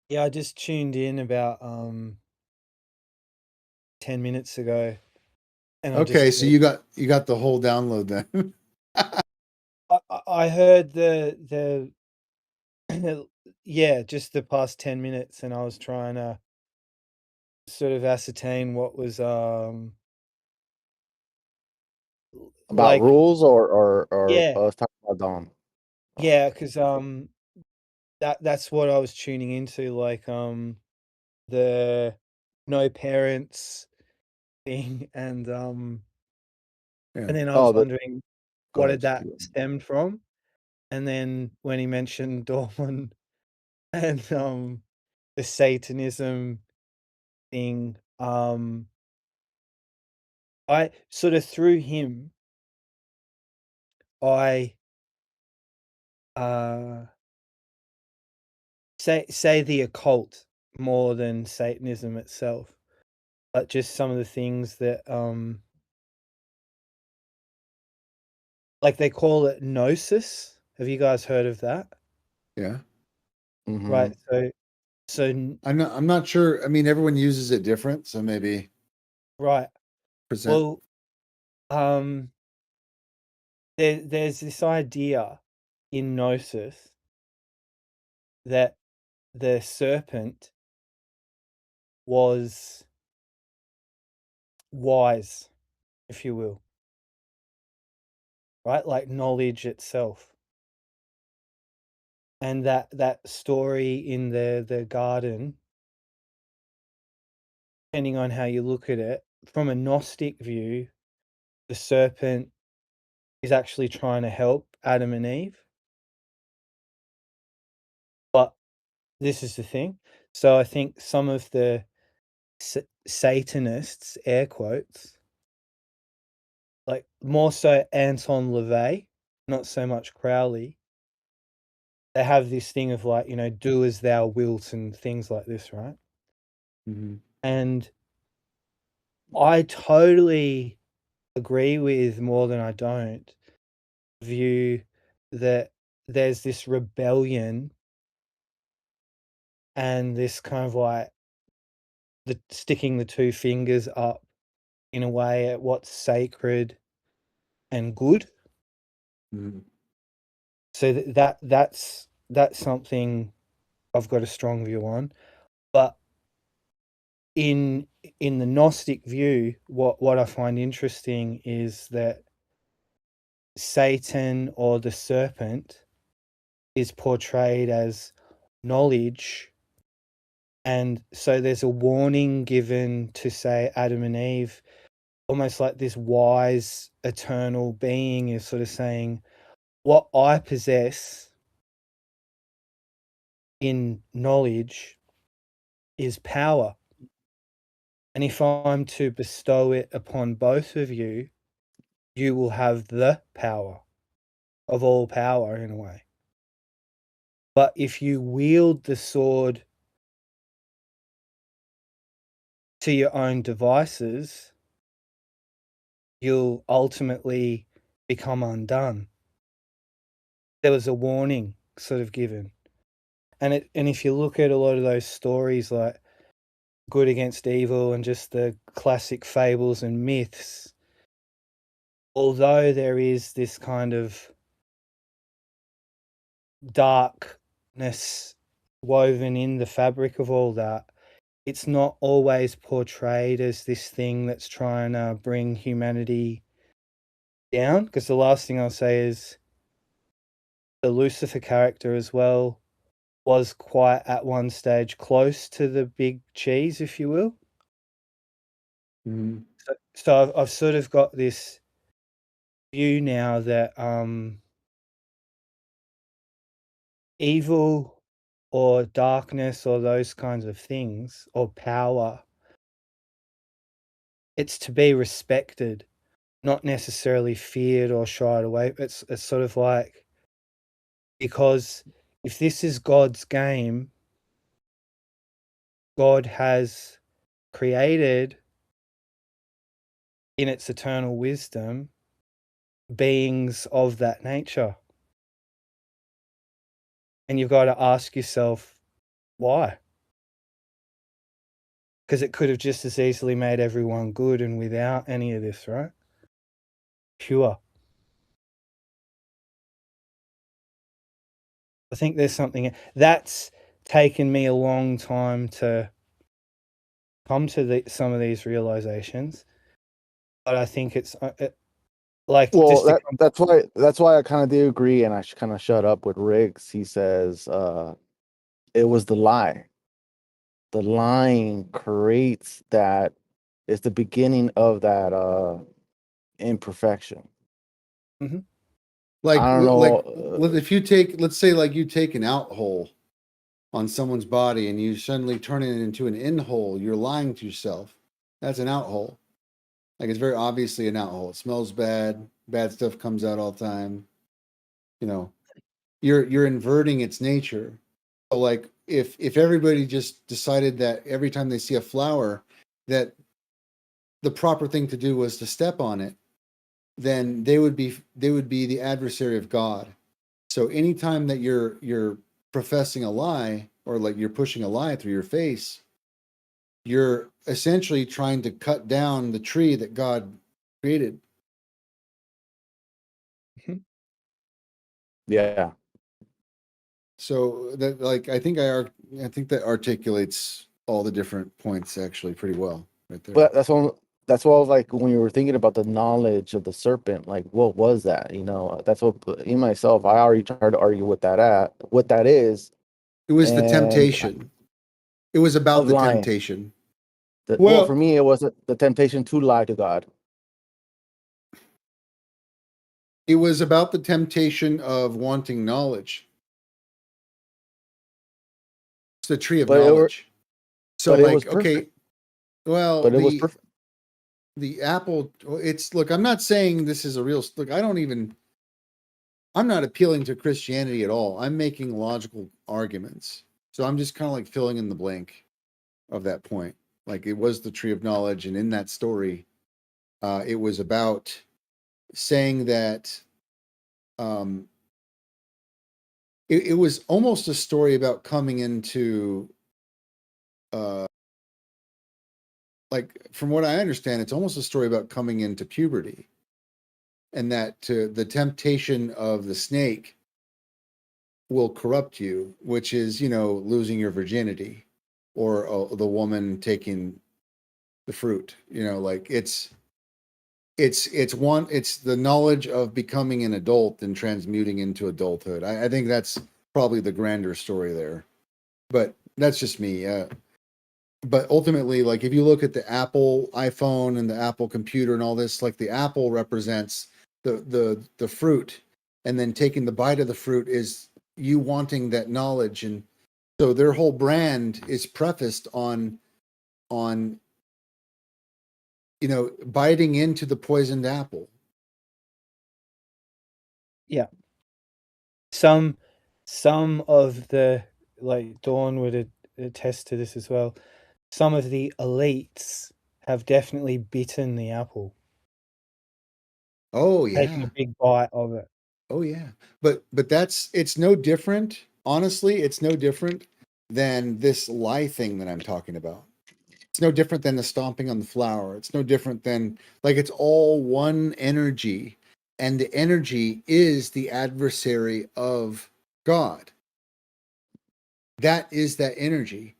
Yeah, I just tuned in about 10 minutes ago, and I just Okay, so you got the whole download then. I heard yeah, just the past 10 minutes, and I was trying to sort of ascertain what was About like rules or yeah, us talking about Dom? Oh, yeah, because that's what I was tuning into, like the no parents thing, Yeah. and then I was oh, wondering go what ahead. did Just that keep going. stemmed from? And then when he mentioned Dorman and the Satanism thing, I sort of through him, I uh say the occult more than Satanism itself, but just some of the things that like they call it gnosis. Have you guys heard of that? Yeah. Right. Mhm. So I'm not sure. I mean, everyone uses it different, so maybe right. present. Well, um there's this idea in gnosis that the serpent was wise, if you will, right? Like knowledge itself. And that story in the garden, depending on how you look at it, from a Gnostic view, the serpent is actually trying to help Adam and Eve. But this is the thing. So I think some of the Satanists, air quotes, like more so Anton LaVey, not so much Crowley, they have this thing of like, do as thou wilt and things like this, right? Mhm. And I totally agree with more than I don't view that there's this rebellion and this kind of like the sticking the two fingers up in a way at what's sacred and good. Mhm. So that's something I've got a strong view on. But in in the Gnostic view, what I find interesting is that Satan or the serpent is portrayed as knowledge, and so there's a warning given to, say, Adam and Eve, almost like this wise eternal being is sort of saying, what I possess in knowledge is power, and if I'm to bestow it upon both of you, you will have the power of all power in a way. But if you wield the sword to your own devices, you'll ultimately become undone. There was a warning sort of given. And if you look at a lot of those stories like good against evil and just the classic fables and myths, although there is this kind of darkness woven in the fabric of all that, it's not always portrayed as this thing that's trying to bring humanity down. Because the last thing I'll say is the Lucifer character as well was quite at one stage close to the big cheese, if you will. Mhm. So I've sort of got this view now that evil or darkness or those kinds of things or power, it's to be respected, not necessarily feared or shied away. It's sort of like, because if this is God's game, God has created in its eternal wisdom beings of that nature. And you've got to ask yourself, why? because it could have just as easily made everyone good and without any of this, right? Pure. I think there's something that's taken me a long time to come to some of these realizations, but I think it's like Well, just to that's why I kind of do agree, and I kind of shut up with Riggs. He says it was the lie. The lying creates that. It's the beginning of that imperfection. Mhm. Like, I don't like know. if you take, let's say, like you take an out hole on someone's body and you suddenly turn it into an in hole, you're lying to yourself. That's an out hole. Like, it's very obviously an out hole. It smells bad. Bad stuff comes out all the time. You know, you're inverting its nature. So, like, if everybody just decided that every time they see a flower, that the proper thing to do was to step on it, then they would be the adversary of God. So anytime that you're professing a lie, or like you're pushing a lie through your face, you're essentially trying to cut down the tree that God created. Yeah, So that, like, I think that articulates all the different points actually pretty well right there. but that's what I was like when you were thinking about the knowledge of the serpent. Like, what was that? You know, that's what in myself. I already tried to argue what that is, It was the and temptation. It was about of the lying. temptation. Well, for Well, me, it was the temptation to lie to God. it was about the temptation of wanting knowledge. It's the tree of But it were, knowledge. So, but it was like, perfect. okay, well, But it was perfect. the apple, it's, look, I'm not saying this is a real, look, I'm not appealing to Christianity at all. I'm making logical arguments. So I'm just kind of like filling in the blank of that point. Like, it was the tree of knowledge, and in that story, it was about saying that um, it was almost a story about coming into, uh, like, from what I understand, it's almost a story about coming into puberty, and that the temptation of the snake will corrupt you, which is, losing your virginity, or the woman taking the fruit. Like, it's the knowledge of becoming an adult and transmuting into adulthood. I think that's probably the grander story there, but that's just me. But ultimately, like, if you look at the Apple iPhone and the Apple computer and all this, like, the apple represents the fruit, and then taking the bite of the fruit is you wanting that knowledge. And so their whole brand is prefaced on biting into the poisoned apple. Yeah. Some of the, like, Dawn would attest to this as well. Some of the elites have definitely bitten the apple, Oh taken a yeah. big bite of it. Oh yeah. But it's no different. Honestly, it's no different than this lie thing that I'm talking about. It's no different than the stomping on the flower. It's no different than, like, it's all one energy, and the energy is the adversary of God. That is that energy.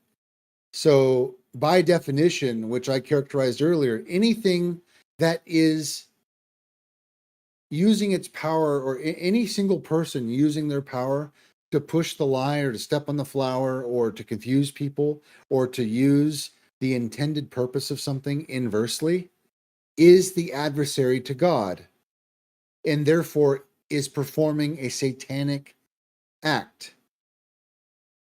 So, by definition, which I characterized earlier, anything that is using its power, or any single person using their power to push the lie, or to step on the flower, or to confuse people, or to use the intended purpose of something inversely, is the adversary to God, and therefore is performing a satanic act.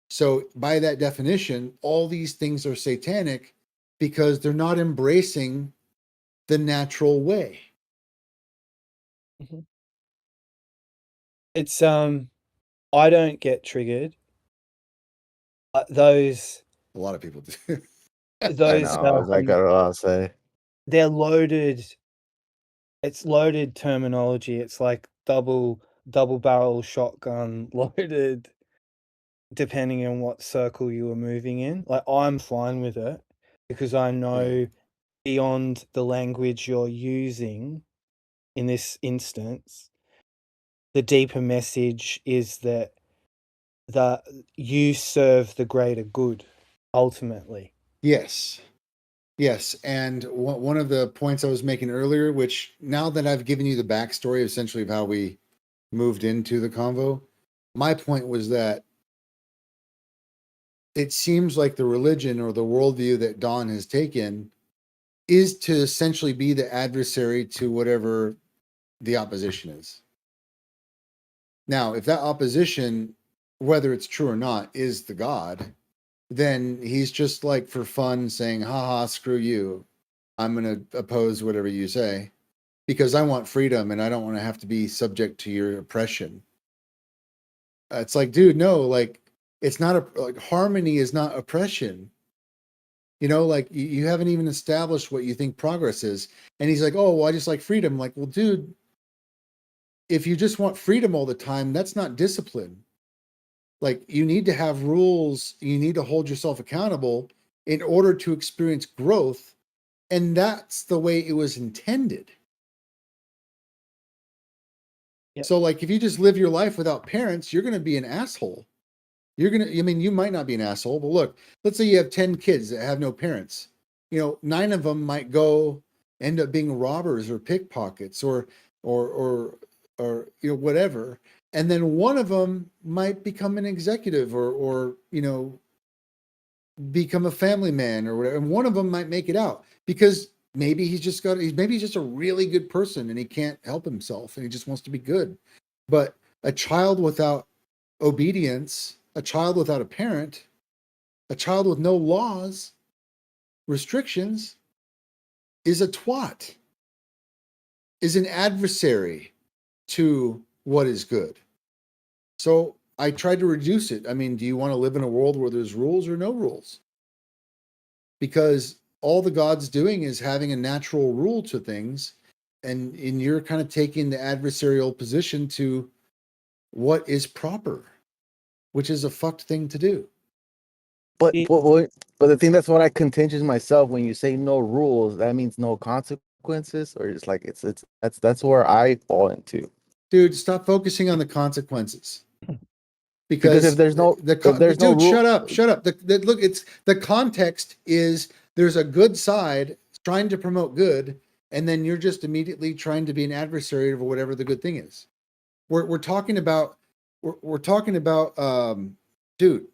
So, by that definition, all these things are satanic because they're not embracing the natural way. Mm-hmm. It's I don't get triggered. Those A lot of people do. I know. It's like I don't know what to say. they're loaded. It's loaded terminology. It's like double barrel shotgun loaded, depending on what circle you were moving in. Like, I'm fine with it. because I know beyond the language you're using in this instance, the deeper message is that you serve the greater good ultimately. Yes. Yes. And one of the points I was making earlier, which now that I've given you the backstory essentially of how we moved into the convo, my point was that it seems like the religion or the worldview that Don has taken is to essentially be the adversary to whatever the opposition is. Now, if that opposition, whether it's true or not, is the God, then he's just like for fun saying, haha, screw you. I'm going to oppose whatever you say because I want freedom and I don't want to have to be subject to your oppression. It's like, dude, no, like it's not like harmony is not oppression. You know, like you haven't even established what you think progress is. And he's like, oh, well, I just like freedom. I'm like, well, dude, if you just want freedom all the time, that's not discipline. Like you need to have rules. You need to hold yourself accountable in order to experience growth. And that's the way it was intended. Yep. So like, if you just live your life without parents, you're going to be an asshole. You might not be an asshole, but look, let's say you have 10 kids that have no parents. 9 of them might end up being robbers or pickpockets or whatever. And then one of them might become an executive or become a family man or whatever. And one of them might make it out because maybe he's just a really good person and he can't help himself and he just wants to be good. But a child without obedience, a child without a parent, a child with no laws, restrictions, is a twat, is an adversary to what is good. So I tried to reduce it. I mean, do you want to live in a world where there's rules or no rules? Because all the God's doing is having a natural rule to things, and you're kind of taking the adversarial position to what is proper, which is a fucked thing to do. But the thing that's what I contentious myself when you say no rules, that means no consequences, or it's like that's where I fall into. Dude, stop focusing on the consequences. Because if there's no rule, shut up. Look, it's the context is there's a good side trying to promote good, and then you're just immediately trying to be an adversary of whatever the good thing is. We're talking about dude.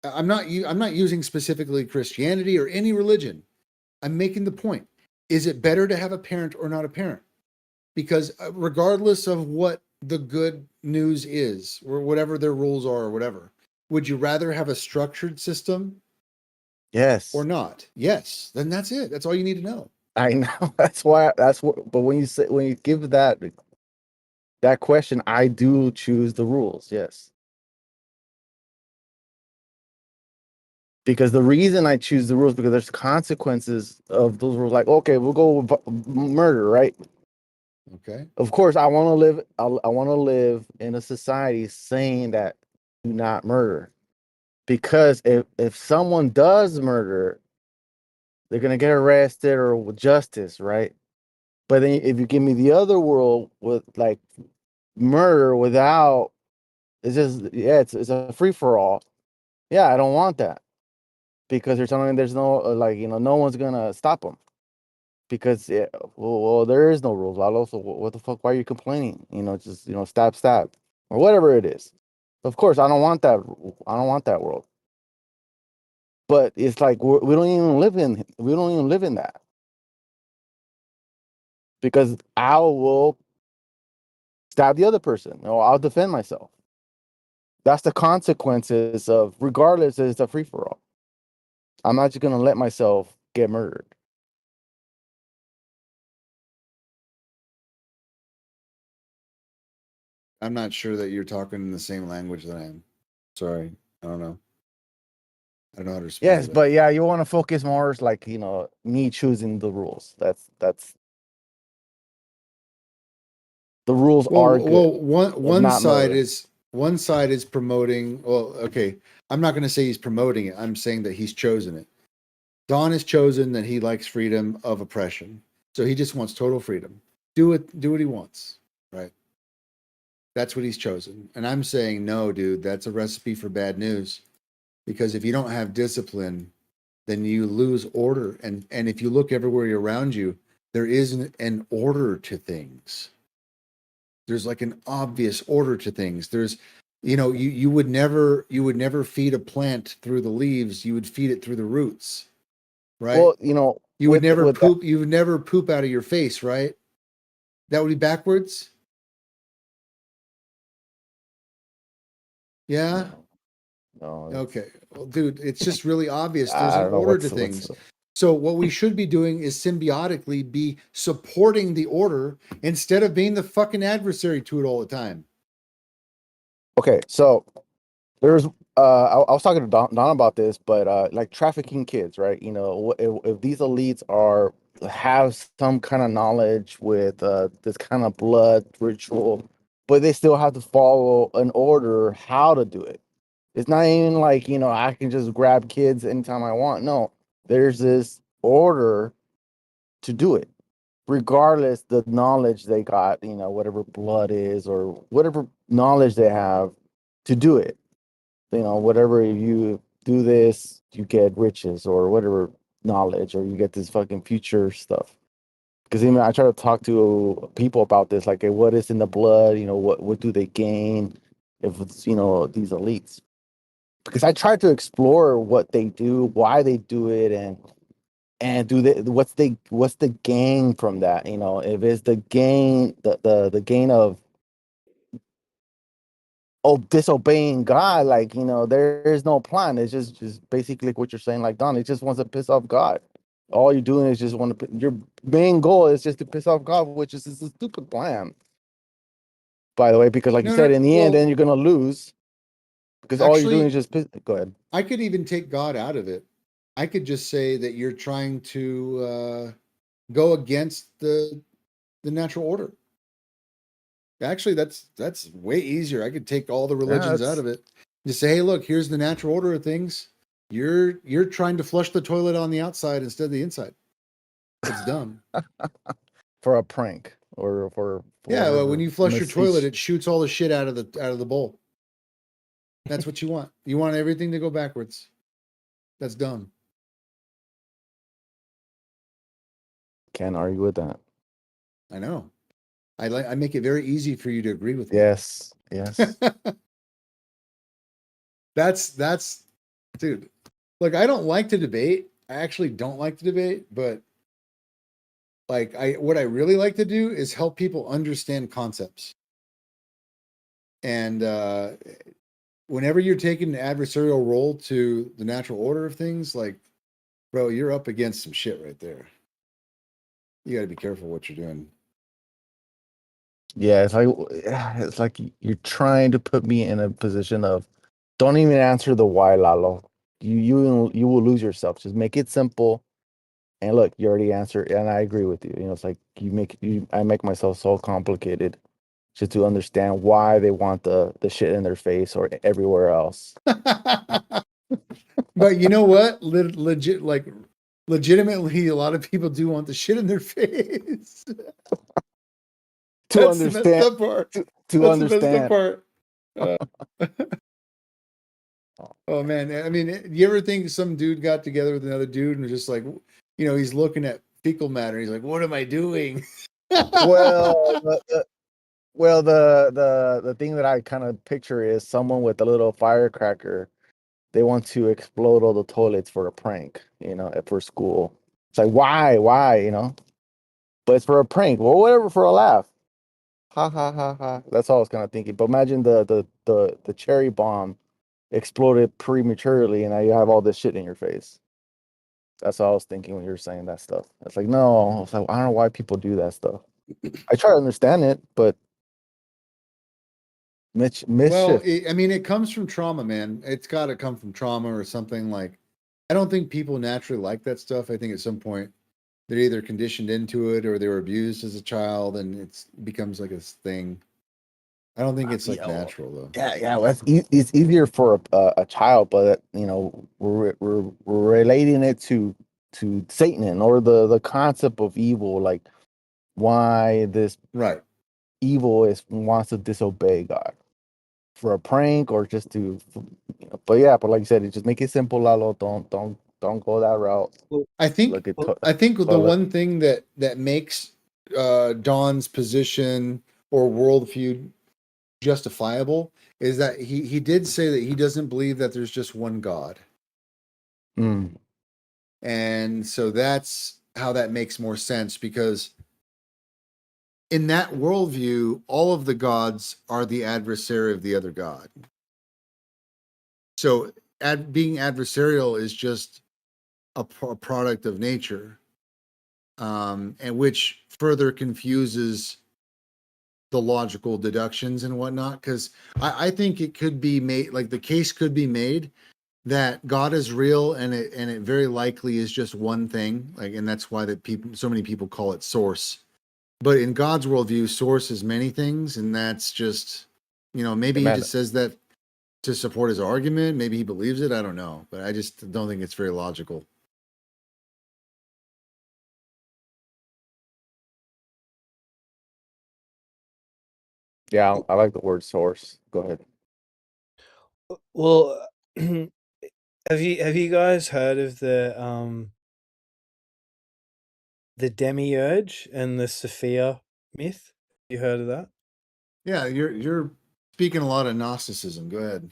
I'm not using specifically Christianity or any religion. I'm making the point. Is it better to have a parent or not a parent? Because regardless of what the good news is, or whatever their rules are, or whatever, would you rather have a structured system? Yes. Or not? Yes. Then that's it. That's all you need to know. I know. But when you give that question, I do choose the rules. Yes. Because the reason I choose the rules because there's consequences of those rules. Like, okay, we'll go with murder, right? Okay. Of course, I want to live. I want to live in a society saying that do not murder, because if someone does murder, they're gonna get arrested or with justice, right? But then if you give me the other world with like murder without, it's a free for all. Yeah, I don't want that because they're telling me there's no no one's gonna stop them. Because there is no rules. Also, what the fuck? Why are you complaining? Just stab, or whatever it is. Of course, I don't want that. I don't want that world. But it's like we don't even live in that, because I will stab the other person, or I'll defend myself. That's the consequences of, regardless, it's a free for all. I'm not just gonna let myself get murdered. I'm not sure that you're talking in the same language that I am. Sorry. I don't know. I don't know how to respond. Yes, but yeah, you want to focus more like, me choosing the rules. That's the rules are good. Well, one side is one side is promoting. Well, okay, I'm not going to say he's promoting it. I'm saying that he's chosen it. Don has chosen that he likes freedom of oppression, so he just wants total freedom. Do what he wants, right? That's what he's chosen. And I'm saying, no, dude, that's a recipe for bad news. Because if you don't have discipline, then you lose order. And if you look everywhere around you, there isn't an order to things. There's like an obvious order to things. There's, you would never feed a plant through the leaves. You would feed it through the roots, right? Well, You would never with poop. You would never poop out of your face, right? That would be backwards. Yeah. No, Okay. Well, dude, it's just really obvious. There's I an don't know order to things. So what we should be doing is symbiotically be supporting the order instead of being the fucking adversary to it all the time. Okay, so there's I was talking to Don about this, but like trafficking kids, right? If these elites have some kind of knowledge with this kind of blood ritual, but they still have to follow an order how to do it. It's not even like, I can just grab kids anytime I want. No, there's this order to do it, regardless the knowledge they got, whatever blood is or whatever knowledge they have to do it. Whatever you do this, you get riches or whatever knowledge, or you get this fucking future stuff. Because even I try to talk to people about this, like, hey, what is in the blood? What do they gain if it's these elites? Because I try to explore what they do, why they do it, and do they what's the gain from that? If it's the gain, the gain of disobeying God, like, there is no plan. It's just basically like what you're saying, like Don. It just wants to piss off God. All you're doing is just want to. Your main goal is just to piss off God, which is a stupid plan. By the way, because like you No, said, no, in the end, then you're gonna lose. Because all you're doing actually, is just piss. Go ahead. I could even take God out of it. I could just say that you're trying to go against the natural order. Actually, that's way easier. I could take all the Yeah, religions out of it. Just say, hey, look, here's the natural order of things. You're trying to flush the toilet on the outside instead of the inside. It's dumb. for a prank or for Yeah, well, when whatever you flush your toilet, message. it shoots all the shit out of the bowl. That's what you want. You want everything to go backwards. That's dumb. Can't argue with that. I know. I make it very easy for you to agree with me. Yes. That's dude. Look, I don't like to debate. I actually don't like to debate, but like what I really like to do is help people understand concepts. And whenever you're taking an adversarial role to the natural order of things, like, bro, you're up against some shit right there. You got to be careful what you're doing. Yeah, it's like you're trying to put me in a position of don't even answer the why, Lalo. You will lose yourself. Just make it simple. And look, you already answered, and I agree with you. It's like I make myself so complicated just to understand why they want the shit in their face or everywhere else. But you know what? Legitimately, a lot of people do want the shit in their face. To That's the messed understand, up part. to That's the messed up understand. part. Oh man, I mean, you ever think some dude got together with another dude and was just like, he's looking at fecal matter. He's like, "What am I doing?" Well, the thing that I kind of picture is someone with a little firecracker. They want to explode all the toilets for a prank, for school. It's like, why, But it's for a prank. Well, whatever, for a laugh. Ha ha ha ha. That's all I was kind of thinking. But imagine the cherry bomb exploded prematurely, and now you have all this shit in your face. That's all I was thinking when you were saying that stuff. It's like, no, it's like, I don't know why people do that stuff. I try to understand it, but Well, mischief. I mean, it comes from trauma, man. It's got to come from trauma or something. Like, I don't think people naturally like that stuff. I think at some point they're either conditioned into it or they were abused as a child, and it becomes like a thing. I don't think it's like Yeah, well, natural though. yeah. Well, it's easier for a child, but we're relating it to Satan or the concept of evil, like why this Right. evil is wants to disobey God for a prank or just to, but yeah, but like you said, it just make it simple, Lalo. Don't go that route. Well, I think Look at I think the toilet. one thing that makes Don's position or worldview justifiable is that he did say that he doesn't believe that there's just one God. Mm, And so that's how that makes more sense, because in that worldview, all of the gods are the adversary of the other god. So being adversarial is just a product of nature, and which further confuses the logical deductions and whatnot. Because I think it could be made, like the case could be made that God is real, and it very likely is just one thing, like, and that's why that so many people call it source. But in God's worldview, source is many things, and that's just, maybe he amen. just says that to support his argument. Maybe he believes it. I don't know, but I just don't think it's very logical. Yeah, I like the word source. Go ahead. well, have you guys heard of the demiurge and the Sophia myth? You heard of that? Yeah, you're speaking a lot of Gnosticism. Go ahead.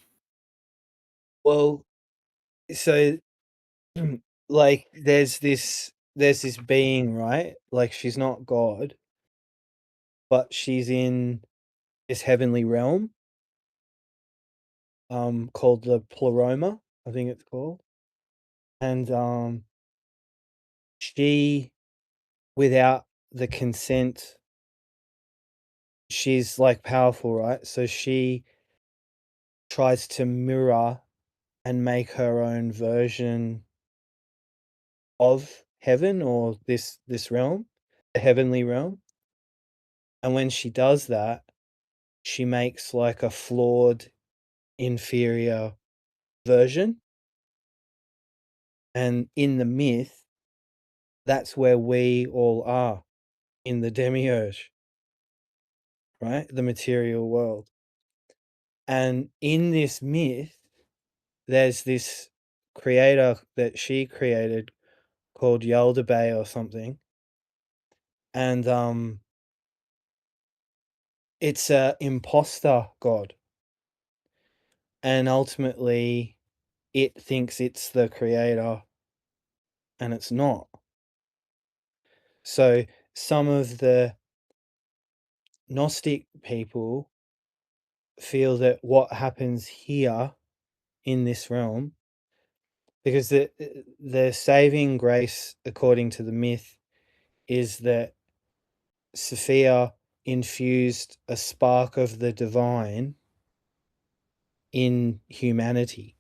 Well, so like there's this being, right? Like she's not God, but she's in this heavenly realm, called the Pleroma, I think it's called. And she, without the consent, she's like powerful, right? So she tries to mirror and make her own version of heaven, or this realm, the heavenly realm. And when she does that, she makes like a flawed, inferior version. And in the myth, that's where we all are, in the demiurge, right? The material world. And in this myth, there's this creator that she created called Yaldabaoth or something. And it's a imposter god. And ultimately it thinks it's the creator, and it's not. So some of the Gnostic people feel that what happens here in this realm, because the saving grace according to the myth is that Sophia infused a spark of the divine in humanity.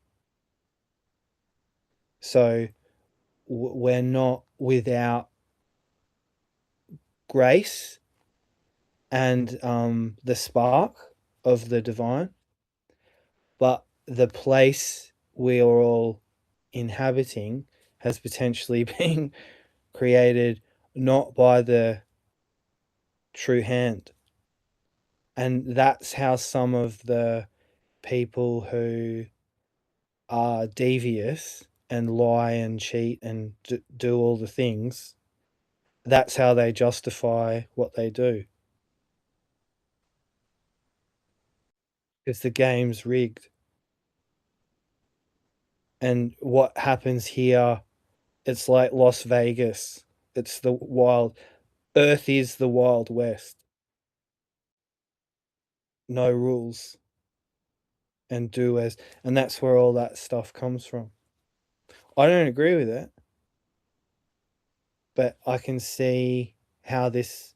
So we're not without grace and the spark of the divine, but the place we are all inhabiting has potentially been created not by the true hand. And that's how some of the people who are devious and lie and cheat and do all the things, that's how they justify what they do. Because the game's rigged. And what happens here, it's like Las Vegas. It's the wild, Earth is the Wild West. No rules. And and that's where all that stuff comes from. I don't agree with it, but I can see how this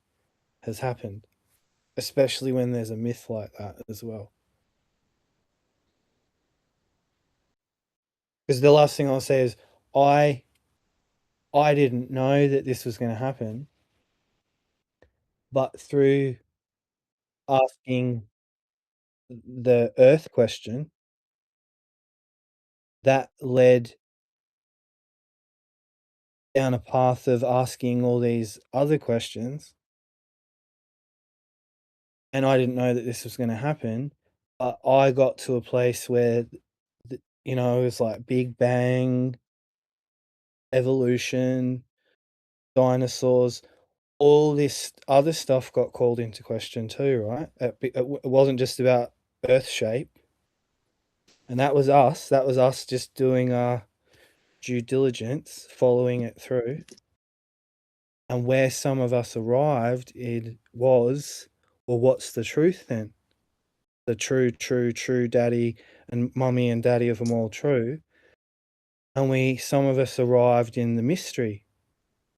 has happened, especially when there's a myth like that as well. Because the last thing I'll say is I didn't know that this was going to happen, but through asking the Earth question, that led down a path of asking all these other questions. And I didn't know that this was going to happen, but I got to a place where, it was like Big Bang, evolution, dinosaurs, all this other stuff got called into question too, right? It wasn't just about Earth shape. And that was us. That was us just doing our due diligence, following it through. And where some of us arrived, it was, well, what's the truth then? The true daddy and mummy and daddy of them all true. And some of us arrived in the mystery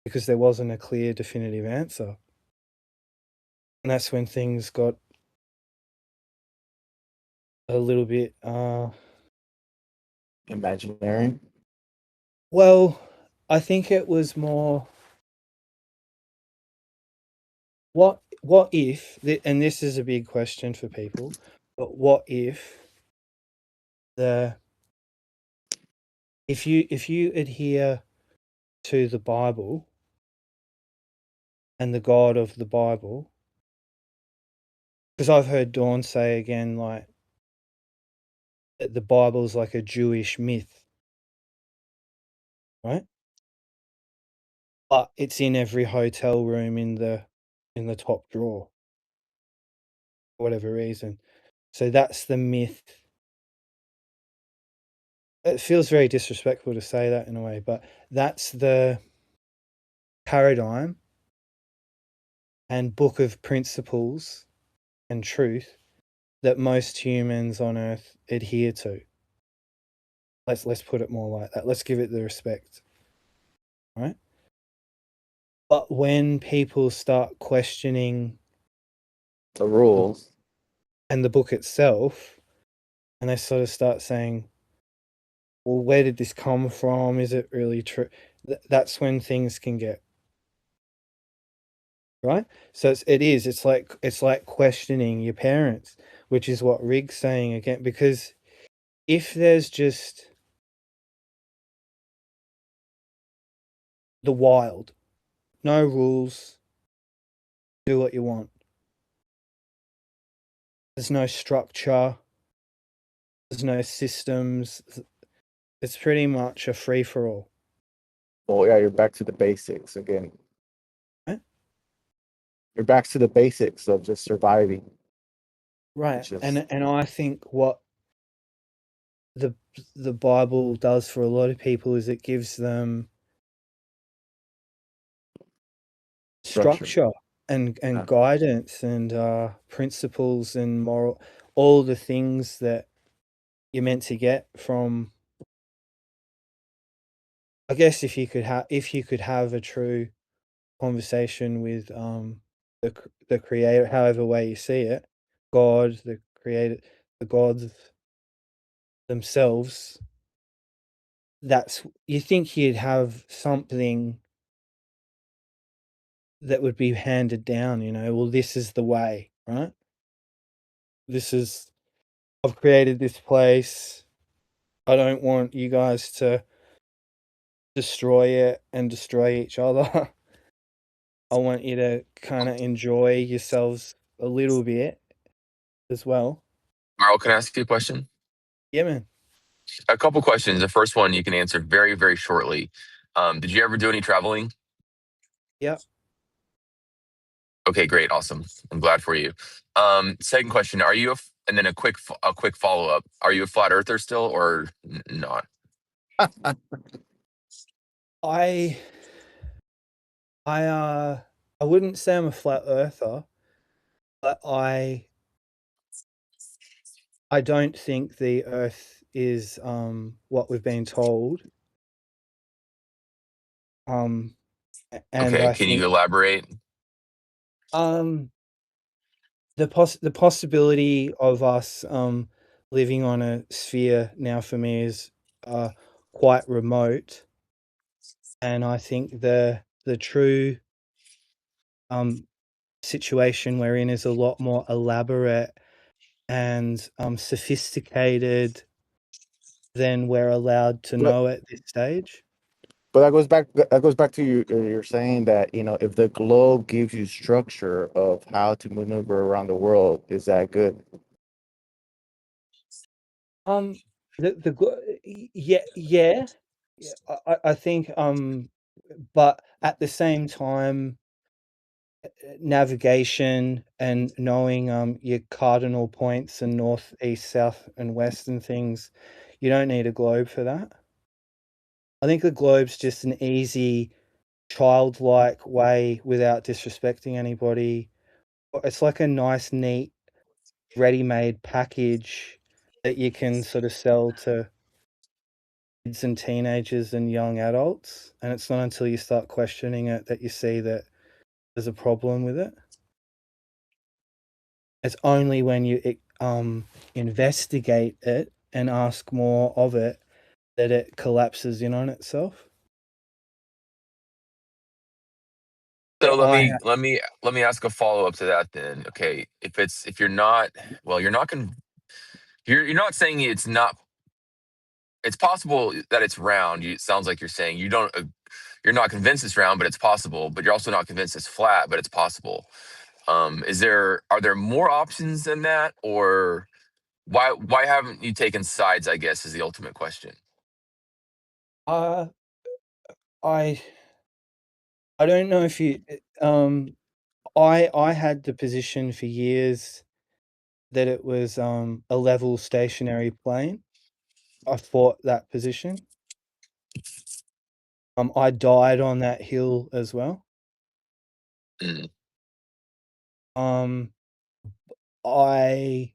because there wasn't a clear, definitive answer. And that's when things got a little bit, Imaginary. well, I think it was more, what if, and this is a big question for people, but what if if you adhere to the Bible and the God of the Bible, because I've heard Dawn say again, like, that the Bible's like a Jewish myth, right? But it's in every hotel room in the top drawer, for whatever reason. So that's the myth. It feels very disrespectful to say that in a way, but that's the paradigm and book of principles and truth that most humans on Earth adhere to. Let's put it more like that. Let's give it the respect, right? But when people start questioning The rules. and the book itself, and they sort of start saying, well, where did this come from? Is it really true? That's when things can get, right? So it's like questioning your parents, which is what Rig's saying again, because if there's just the wild, no rules, do what you want. There's no structure, there's no systems. It's pretty much a free for all. Well, yeah, you're back to the basics again. Right? You're back to the basics of just surviving. Right. Just, And I think what the Bible does for a lot of people is it gives them structure and Yeah. guidance and principles and moral, all the things that you're meant to get from, I guess, if you could have a true conversation with the creator, however way you see it, God, the creator, the gods themselves, that's, you think you'd have something that would be handed down, well, this is the way, right? I've created this place. I don't want you guys to destroy it and destroy each other. I want you to kind of enjoy yourselves a little bit as well. Merl, can I ask you a question? Yeah, man. A couple questions. The first one you can answer very, very shortly. Did you ever do any traveling? Yeah. Okay, great, awesome. I'm glad for you. Second question: Are you and then a quick follow up? Are you a flat earther still or not? I I wouldn't say I'm a flat earther, but I don't think the earth is what we've been told. And Okay, I can you think elaborate? the possibility of us living on a sphere now for me is quite remote, and I think the true situation we're in is a lot more elaborate and sophisticated than we're allowed to But know at this stage. but that goes back to you. You're saying that, you know, if the globe gives you structure of how to maneuver around the world, is that good? Um, yeah, yeah, yeah. I think but at the same time, navigation and knowing your cardinal points and north, east, south, and west and things, you don't need a globe for that. I think the globe's just an easy, childlike way without disrespecting anybody. It's like a nice, neat, ready-made package that you can sort of sell to kids and teenagers and young adults, and it's not until you start questioning it that you see that there's a problem with it. It's only when you investigate it and ask more of it that it collapses in on itself. So So let me ask a follow up to that then. Okay, if you're not, well, you're not saying it's not. It's possible that it's round. It sounds like you're saying you're not convinced it's round, but it's possible. But you're also not convinced it's flat, but it's possible. Are there more options than that, or why haven't you taken sides? I guess is the ultimate question. uh, I I don't know if you I had the position for years that it was a level stationary plane. I fought that position. I died on that hill as well. Mm, Um, I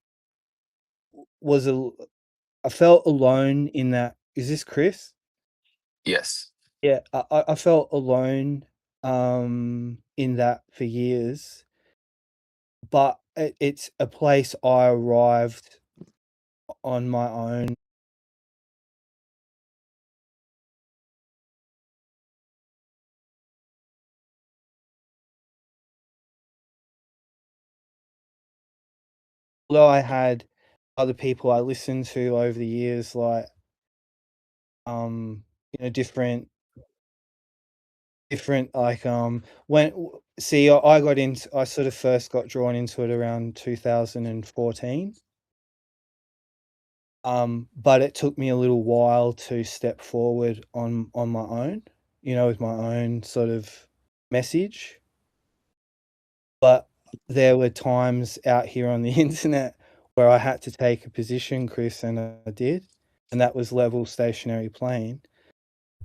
was a I felt alone in that. Is this Chris? yes. Yeah, I felt alone in that for years, but it's a place I arrived on my own. Although I had other people I listened to over the years, like um, different like when see I got into I sort of first got drawn into it around 2014. But it took me a little while to step forward on my own, with my own sort of message. But there were times out here on the internet where I had to take a position, Chris, and I did, and that was level stationary plane.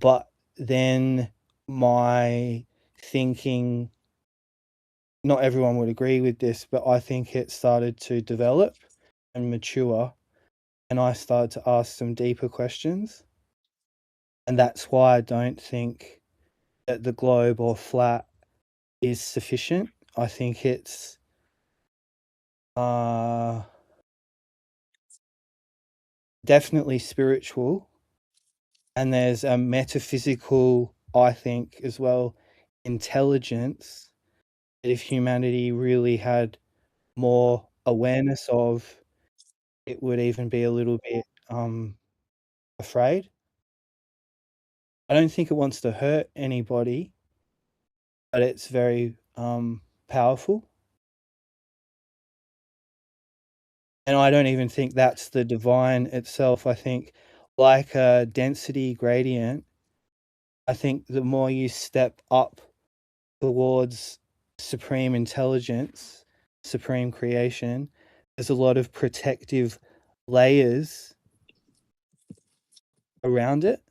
But then my thinking, not everyone would agree with this, but I think it started to develop and mature, and I started to ask some deeper questions. And that's why I don't think that the globe or flat is sufficient. I think it's uh, definitely spiritual, and there's a metaphysical, I think, as well, intelligence that if humanity really had more awareness of, it would even be a little bit afraid. I don't think it wants to hurt anybody, but it's very powerful. And I don't even think that's the divine itself. I think, like a density gradient, I think the more you step up towards supreme intelligence, supreme creation, there's a lot of protective layers around it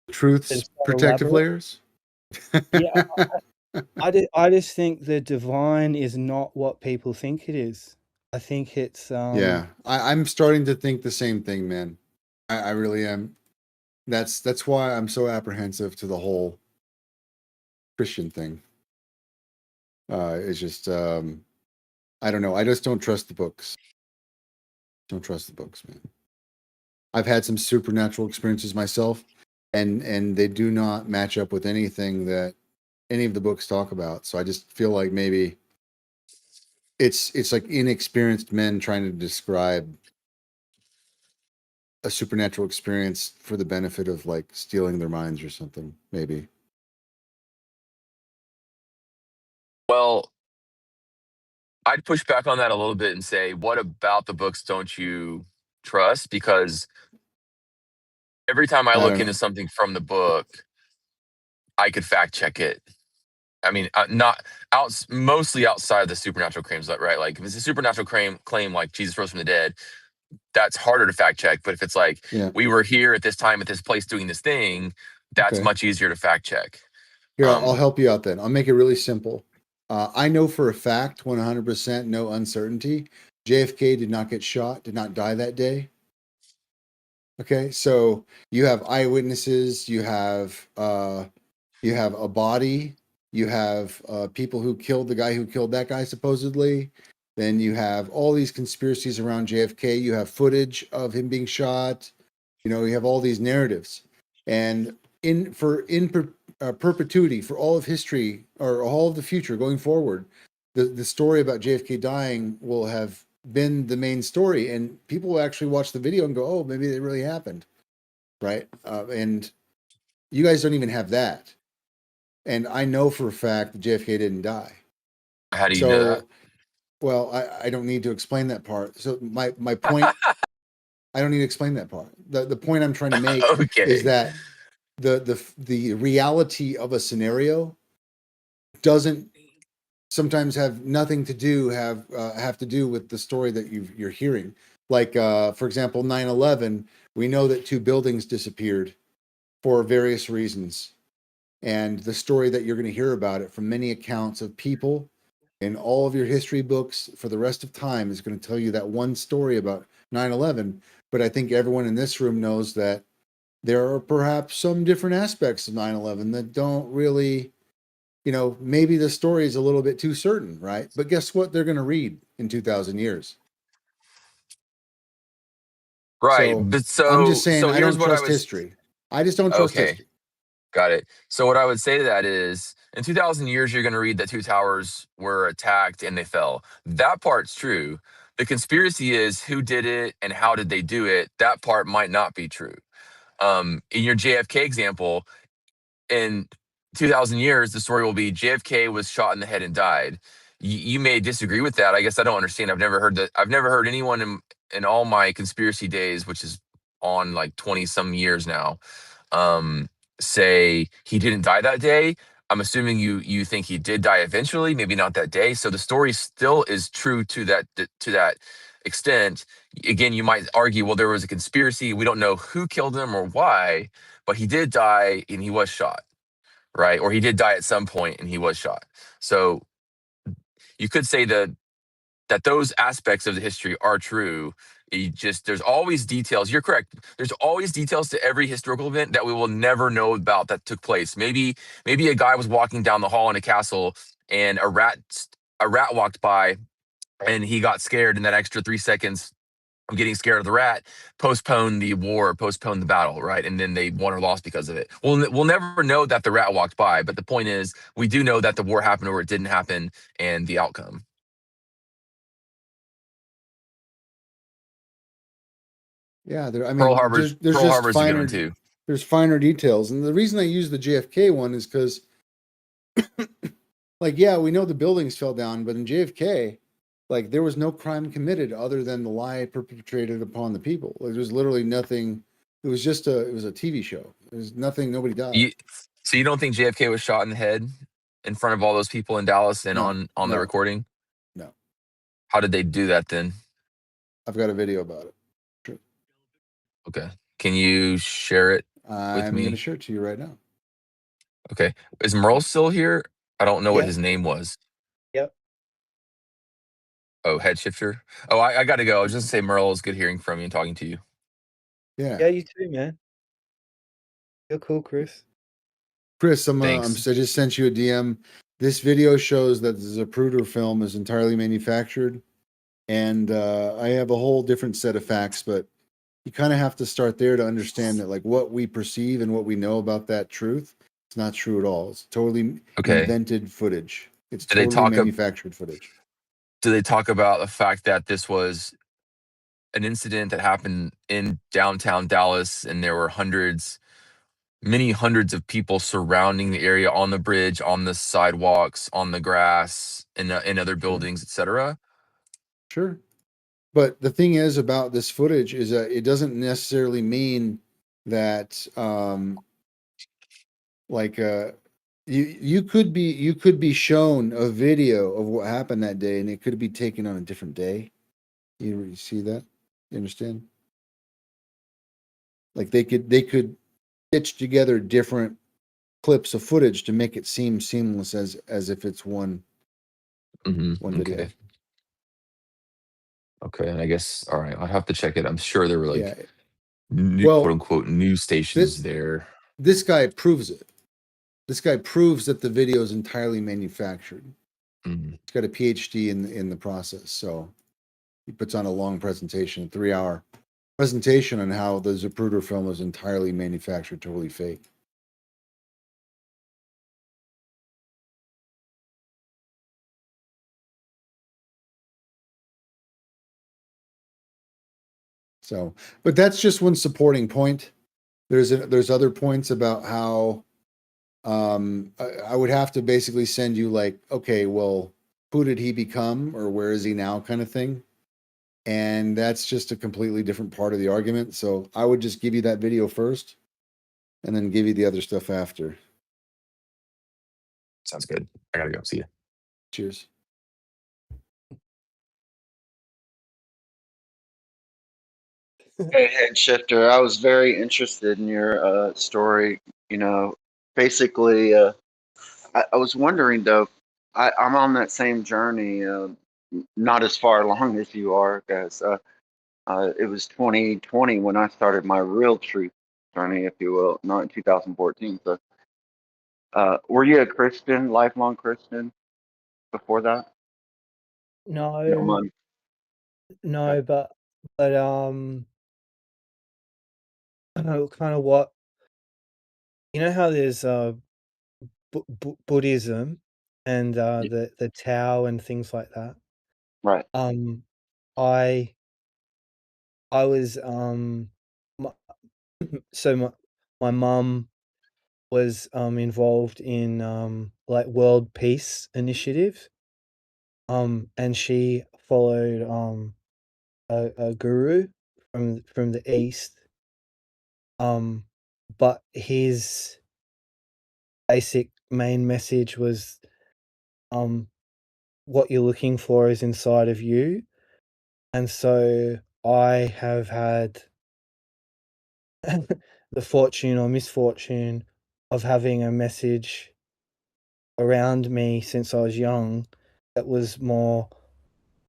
that Truth's is quite protective elaborate. layers. Yeah, I just think the divine is not what people think it is. I think it's Yeah, I'm starting to think the same thing, man. I really am. That's why I'm so apprehensive to the whole Christian thing. It's just I don't know. I just don't trust the books. Don't trust the books, man. I've had some supernatural experiences myself, and they do not match up with anything that any of the books talk about. So I just feel like maybe it's like inexperienced men trying to describe a supernatural experience for the benefit of like stealing their minds or something, maybe. Well, I'd push back on that a little bit and say, what about the books don't you trust? Because every time I I look don't into know. something from the book, I could fact check it. I mean, not mostly outside the supernatural claims, right? Like if it's a supernatural claim like Jesus rose from the dead, that's harder to fact check. But if it's like Yeah. we were here at this time at this place doing this thing, that's Okay. much easier to fact check. Here, I'll help you out then. I'll make it really simple. I know for a fact, 100%, no uncertainty, JFK did not get shot, did not die that day. Okay, so you have eyewitnesses, you have a body, you have people who killed the guy who killed that guy supposedly. Then you have all these conspiracies around JFK. You have footage of him being shot. You have all these narratives, and perpetuity for all of history or all of the future going forward, the story about JFK dying will have been the main story, and people will actually watch the video and go, "Oh, maybe it really happened," right? And you guys don't even have that, and I know for a fact that JFK didn't die. How do you know that? So, well, I don't need to explain that part. So my point, I don't need to explain that part. The point I'm trying to make is Okay. that the reality of a scenario doesn't sometimes have nothing to do have to do with the story that you're hearing. Like for example, 9/11, we know that 2 buildings disappeared for various reasons, and the story that you're going to hear about it from many accounts of people in all of your history books for the rest of time is going to tell you that one story about 9/11. But I think everyone in this room knows that there are perhaps some different aspects of 9/11 that don't really, maybe the story is a little bit too certain, right? But guess what? They're going to read in 2,000 years. Right. So But I'm just so saying, so I here's don't what I trust was history. I just don't trust okay. history. Got it. So what I would say to that is in 2000 years you're going to read that 2 towers were attacked and they fell. That part's true. The conspiracy is who did it and how did they do it. That part might not be true. In your JFK example, in 2000 years the story will be JFK was shot in the head and died. You may disagree with that. I guess I don't understand. I've never heard that. I've never heard anyone in all my conspiracy days, which is on like 20 some years now, um, say he didn't die that day. I'm assuming you think he did die eventually, maybe not that day. So the story still is true to that extent. Again, you might argue, well, there was a conspiracy. We don't know who killed him or why, but he did die and he was shot, right? Or he did die at some point and he was shot. So you could say that those aspects of the history are true. There's always details. You're correct. There's always details to every historical event that we will never know about that took place. Maybe a guy was walking down the hall in a castle and a rat walked by and he got scared, and that extra 3 seconds of getting scared of the rat postponed the war, postponed the battle, right? And then they won or lost because of it. We'll never know that the rat walked by, but the point is we do know that the war happened or it didn't happen and the outcome. Yeah, I Pearl mean, Harbor's there's Pearl just Harbor's a good one too. there's finer details, and the reason I use the JFK one is because, like, yeah, we know the buildings fell down, but in JFK, like, there was no crime committed other than the lie perpetrated upon the people. Like, there was literally nothing. It was a TV show. There's nothing. Nobody died. So you don't think JFK was shot in the head in front of all those people in Dallas and No, on the no, recording? no. How did they do that then? I've got a video about it. Sure. Okay. Can you share it with I'm going to me? share it to you right now. Okay. Is Merle still here? I don't know what Yeah. his name was. Yep. Oh, head shifter. Oh, I got to go. I was just gonna say, Merle, it's good hearing from you and talking to you. Yeah. Yeah, you too, man. You're cool, Chris. Chris, I Thanks. just sent you a DM. This video shows that the Zapruder film is entirely manufactured, and I have a whole different set of facts, but you kind of have to start there to understand that, like, what we perceive and what we know about that truth, it's not true at all. It's totally Okay. invented footage. It's Did they totally talk? manufactured footage. do they talk about the fact that this was an incident that happened in downtown Dallas, and there were many hundreds of people surrounding the area on the bridge, on the sidewalks, on the grass, in other Sure. buildings, etc.? Sure. But the thing is about this footage is that it doesn't necessarily mean that like you could be shown a video of what happened that day and it could be taken on a different day. You see that? You understand? Like they could stitch together different clips of footage to make it seem seamless as if it's one video. Okay. Okay, and I guess, all right, I'll have to check it. I'm sure there were Yeah. like new, quote Well, unquote, news stations there. this guy proves it. This guy proves that the video is entirely manufactured. Mhm. He's got a PhD in the process, so he puts on a long presentation, 3-hour presentation on how the Zapruder film was entirely manufactured, totally fake. So, but that's just one supporting point. There's other points about how I would have to basically send you like, okay, well, who did he become or where is he now kind of thing. And that's just a completely different part of the argument. So I would just give you that video first and then give you the other stuff after. Sounds good. I gotta go. See you. Cheers. Hey, Head Shifter, I was very interested in your story. You know, basically, I was wondering though, I'm on that same journey, not as far along as you are, guys. It was 2020 when I started my real truth journey, if you will, not in 2014. So, were you a Christian, lifelong Christian before that? You don't No, mind? Okay. no, but kind of what you know how there's Buddhism and Yeah. the Tao and things like that. Right. Um, I I was my, so my mum was involved in like world peace initiative, and she followed a guru from the east, um but his basic main message was um what you're looking for is inside of you. And so I have had the fortune or misfortune of having a message around me since I was young that was more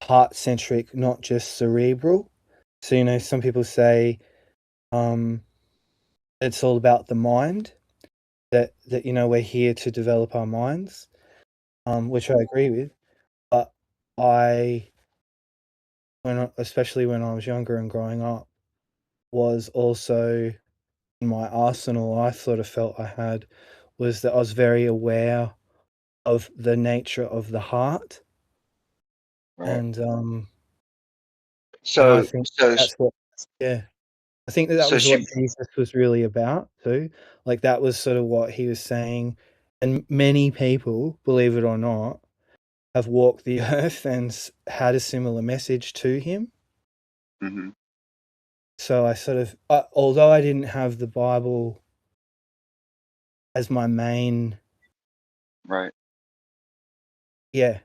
heart centric, not just cerebral. So, some people say um, it's all about the mind, that we're here to develop our minds, which I agree with. But I, especially when I was younger and growing up, was also in my arsenal. I sort of felt I had was that I was very aware of the nature of the heart, Right. and I So, think so, that's what, yeah, I think that so was what she. Jesus was really about too. Like that was sort of what he was saying, and many people, believe it or not, have walked the earth and had a similar message to him. Mhm. So I sort of, although I didn't have the Bible as my main, Right. yeah,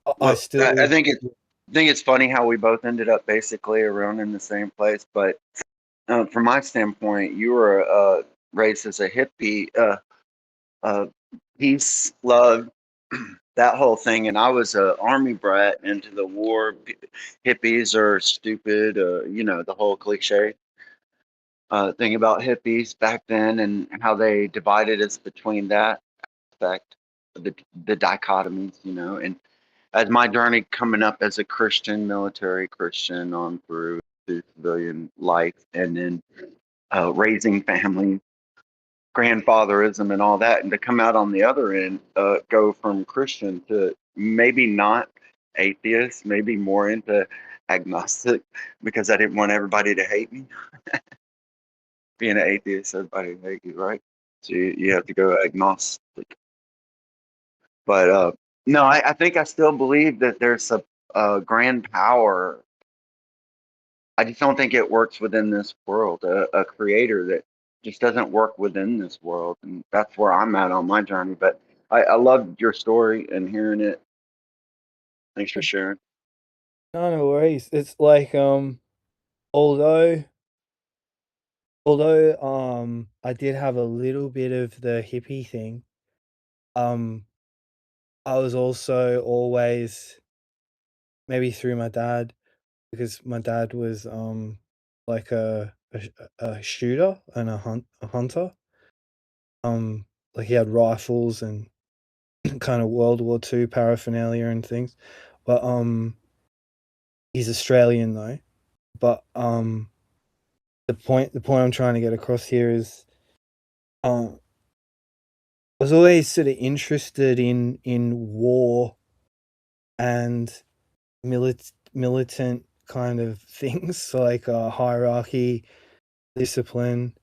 I Well, I still, think it's funny how we both ended up basically around in the same place. But from my standpoint, you were raised as a hippie, uh, peace, love, that whole thing, and I was a army brat into the war. Hippies are stupid, the whole cliche thing about hippies back then, and how they divided us between that aspect, the dichotomies, and as my journey coming up as a Christian, military Christian on through to civilian life, and then raising family, grandfatherism, and all that, and to come out on the other end, go from Christian to maybe not atheist, maybe more into agnostic, because I didn't want everybody to hate me. Being an atheist, everybody hate you, right? So you have to go agnostic. But no, I think I still believe that there's a grand power. I just don't think it works within this world. A creator that just doesn't work within this world, and that's where I'm at on my journey. But I loved your story and hearing it. Thanks for sharing. No worries. It's like although I did have a little bit of the hippie thing, um I was also always, maybe through my dad, because my dad was like a shooter and a hunter. Like he had rifles and kind of World War II paraphernalia and things. But he's Australian though. But the point I'm trying to get across here is I was always sort of interested in war and militant kind of things, so like hierarchy, discipline.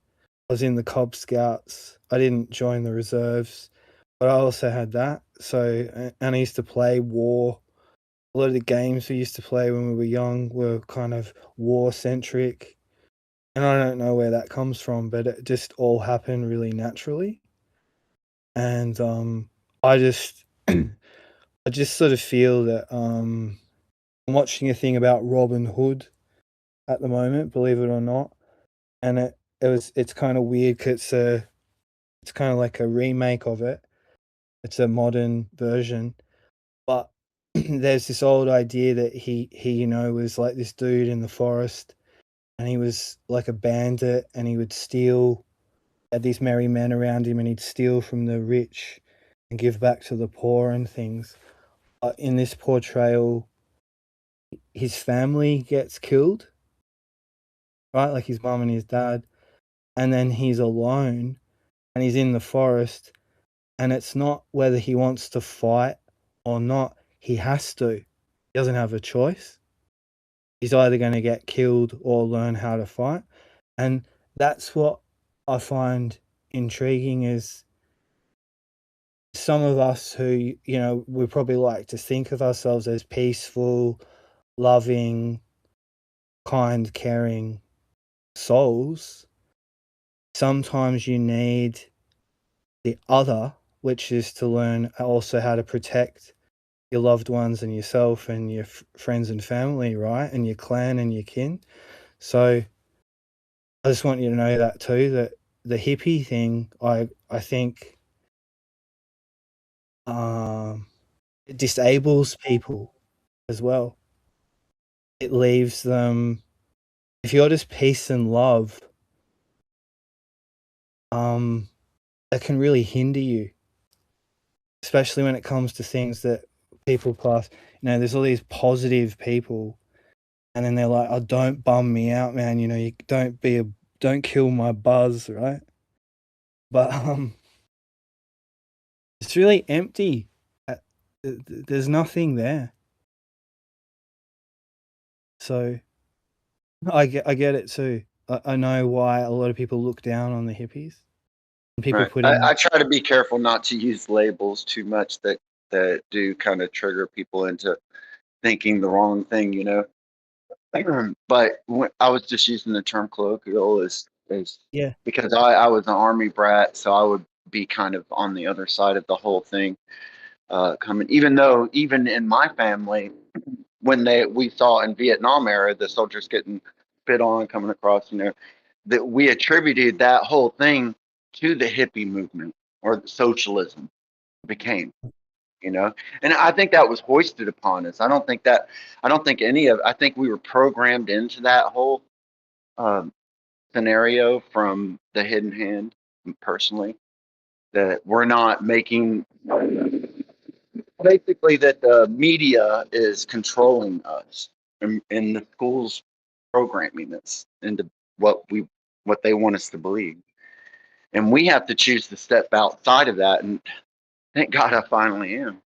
I was in the Cub Scouts. I didn't join the reserves, but I also had that. So, and I used to play war. A lot of the games we used to play when we were young were kind of war centric. And I don't know where that comes from, but it just all happened really naturally. And I just I just sort of feel that I'm watching a thing about Robin Hood at the moment, believe it or not. And it's kind of weird because it's kind of like a remake of it. It's a modern version, but there's this old idea that he was like this dude in the forest, and he was like a bandit, and he would steal. Had these merry men around him, and he'd steal from the rich and give back to the poor and things. But in this portrayal, his family gets killed, right? Like his mum and his dad, and then he's alone, and he's in the forest, and it's not whether he wants to fight or not. He has to. He doesn't have a choice. He's either going to get killed or learn how to fight. And that's what I find intriguing, is some of us who, we probably like to think of ourselves as peaceful, loving, kind, caring souls. Sometimes you need the other, which is to learn also how to protect your loved ones and yourself and your friends and family, right? And your clan and your kin. So I just want you to know that too, that the hippie thing, I think it disables people as well. It leaves them, if you're just peace and love, that can really hinder you, especially when it comes to things that people class. There's all these positive people, and then they're like, "Oh, don't bum me out, man. You don't kill my buzz, right?" But it's really empty. There's nothing there. So I get it too. I know why a lot of people look down on the hippies. And people Right. put in, I try to be careful not to use labels too much that do kind of trigger people into thinking the wrong thing, But I was just using the term colloquial as yeah, because I was an army brat, so I would be kind of on the other side of the whole thing. Coming, even though even in my family, when we saw in Vietnam era the soldiers getting spit on coming across, that we attributed that whole thing to the hippie movement or the socialism became, and I think that was hoisted upon us. I don't think I think we were programmed into that whole um, scenario from the hidden hand, personally, that we're not making, basically that the media is controlling us, and the schools programming us into what they want us to believe, and we have to choose to step outside of that. And thank God I finally am,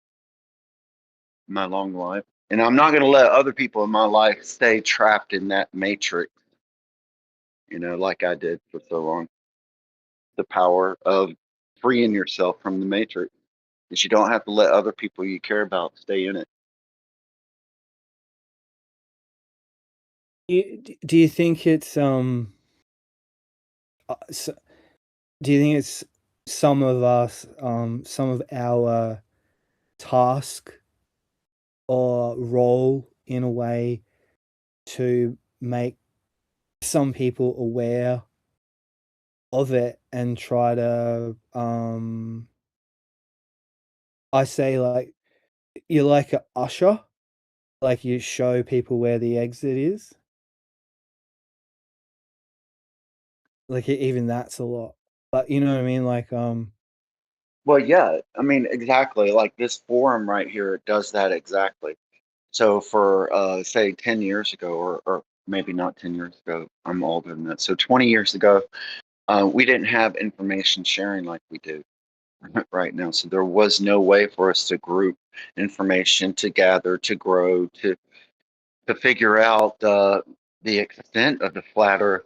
in my long life. And I'm not going to let other people in my life stay trapped in that matrix, like I did for so long. The power of freeing yourself from the matrix is you don't have to let other people you care about stay in it. Do you think it's do you think it's some of us, some of our task or role in a way to make some people aware of it and try to I say like you're like a usher, like you show people where the exit is. Like even that's a lot. But you know what I mean? Like Well, yeah, I mean, exactly. Like this forum right here does that exactly. So for say 10 years ago, or maybe not 10 years ago, I'm older than that. So 20 years ago, we didn't have information sharing like we do right now. So there was no way for us to group information, to gather, to grow, to figure out the extent of the flat Earth.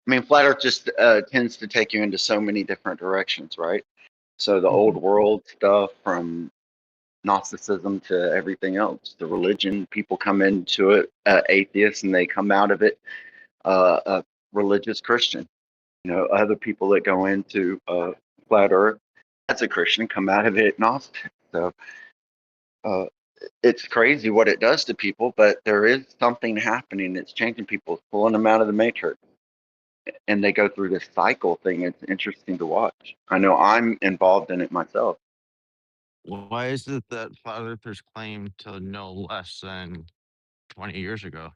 I mean, flat Earth just tends to take you into so many different directions, right? So the old world stuff, from Gnosticism to everything else, the religion, people come into it atheists, and they come out of it a religious Christian. Other people that go into flat Earth as a Christian come out of it Gnostic. So it's crazy what it does to people, but there is something happening. It's changing people, pulling them out of the matrix, and they go through this cycle thing. It's interesting to watch. I know I'm involved in it myself. Why is it that flat earthers claim to know less than 20 years ago?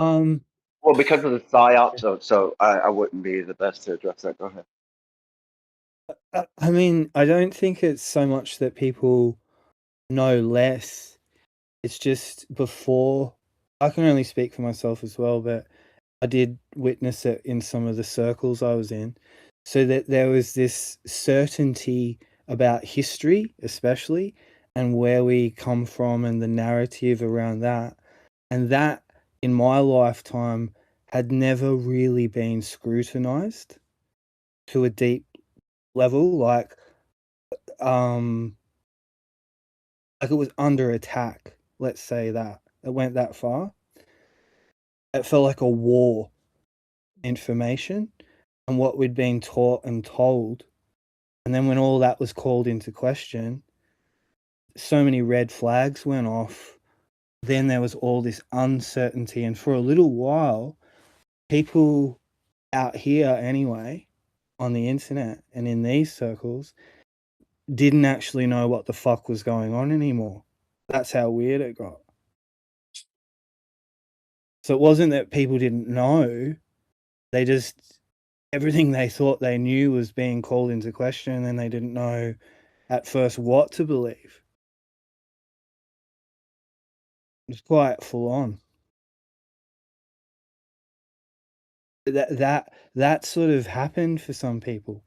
Well, because of the psyop, so I wouldn't be the best to address that. Go ahead. I mean, I don't think it's so much that people know less. It's just before. I can only speak for myself as well, but I did witness it in some of the circles I was in. So that there was this certainty about history, especially, and where we come from and the narrative around that. And that, in my lifetime, had never really been scrutinized to a deep level. Like it was under attack, let's say that. It went that far. It felt like a war, information, and what we'd been taught and told. And then when all that was called into question, so many red flags went off. Then there was all this uncertainty. And for a little while, people out here anyway, on the internet and in these circles, didn't actually know what the fuck was going on anymore. That's how weird it got. So it wasn't that people didn't know, they just, everything they thought they knew was being called into question, and they didn't know at first what to believe. It was quite full on. That sort of happened for some people,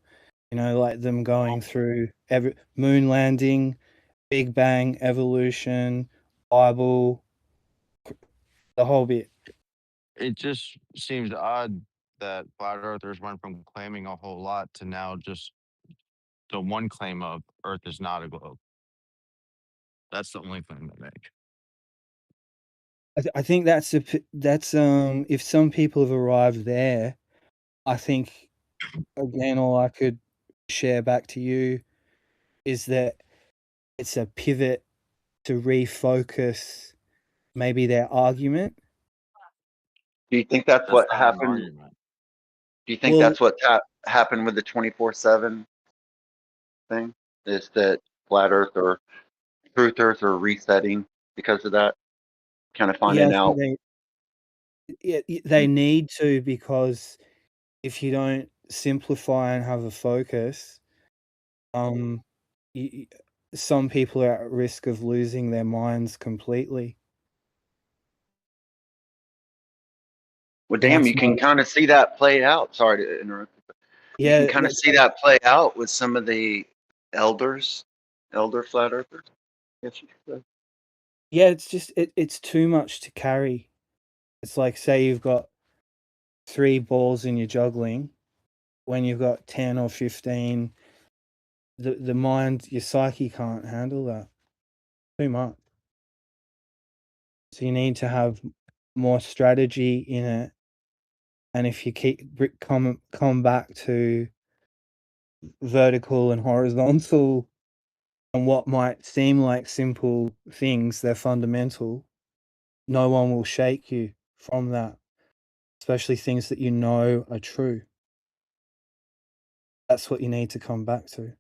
like them going through every moon landing, Big Bang, evolution, Bible, the whole bit. It just seems odd that flat earthers went from claiming a whole lot to now just the one claim of Earth is not a globe. That's the only claim they make. I think that's if some people have arrived there, I think again all I could share back to you is that it's a pivot to refocus maybe their argument. Do you think that's what not an happened? argument. Do you think Well, that's what happened with the 24/7 thing? Is that flat Earth or truthers are resetting because of that? Kind of yeah, I finding think out. they need to, because if you don't simplify and have a focus, y some people are at risk of losing their minds completely. Well, And damn, that's you can my kind of see that play out. Sorry to interrupt. You can yeah, kind of see that play out with some of the elder flat earthers. Yes, you could say. Yeah, it's just it's too much to carry. It's like, say you've got 3 balls in your juggling, when you've got 10 or 15, the mind, your psyche can't handle that. Too much. So you need to have more strategy in it. And if you keep come back to vertical and horizontal and what might seem like simple things, they're fundamental. No one will shake you from that, especially things that you know are true. That's what you need to come back to.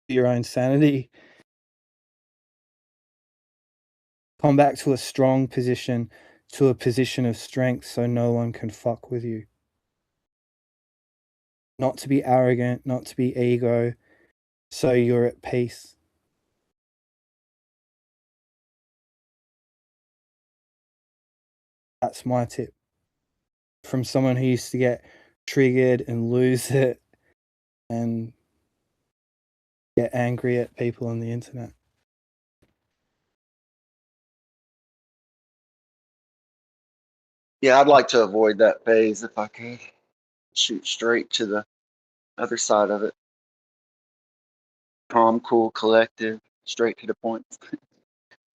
Your own sanity. Come back to a strong position, to a position of strength, so no one can fuck with you. Not to be arrogant, not to be ego, so you're at peace. That's my tip. From someone who used to get triggered and lose it and get angry at people on the internet. Yeah, I'd like to avoid that phase if I could. Shoot straight to the other side of it. Calm, cool, collective, straight to the point,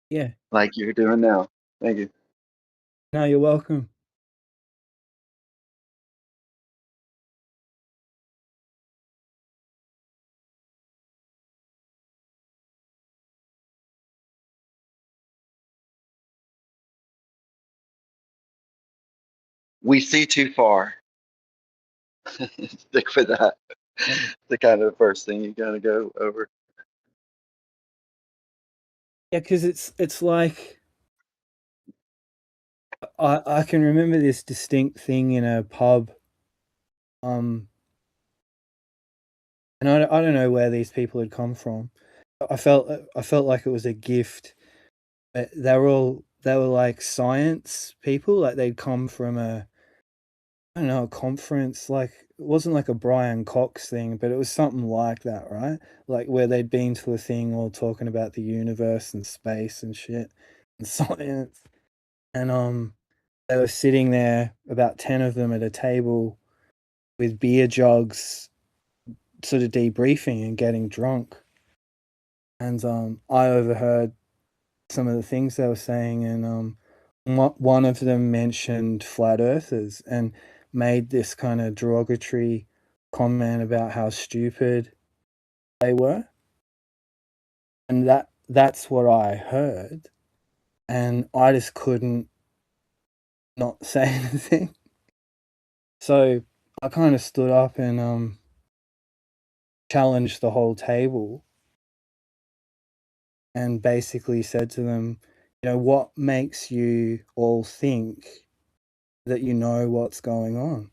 Yeah. like you're doing now. Thank you. No, you're welcome. We see too far. Stick with that. Yeah. The kind of the first thing you gotta go over. Yeah, because it's like I can remember this distinct thing in a pub. And I don't know where these people had come from. I felt like it was a gift. They were like science people, like they'd come from a, I don't know, a conference. Like it wasn't like a Brian Cox thing, but it was something like that, right? Like where they'd been to a thing all talking about the universe and space and shit and science. And they were sitting there, about 10 of them at a table with beer jugs, sort of debriefing and getting drunk. And I overheard some of the things they were saying, and one of them mentioned flat earthers and made this kind of derogatory comment about how stupid they were. And that's what I heard. And I just couldn't not say anything. So I kind of stood up and challenged the whole table and basically said to them, you know, what makes you all think that you know what's going on?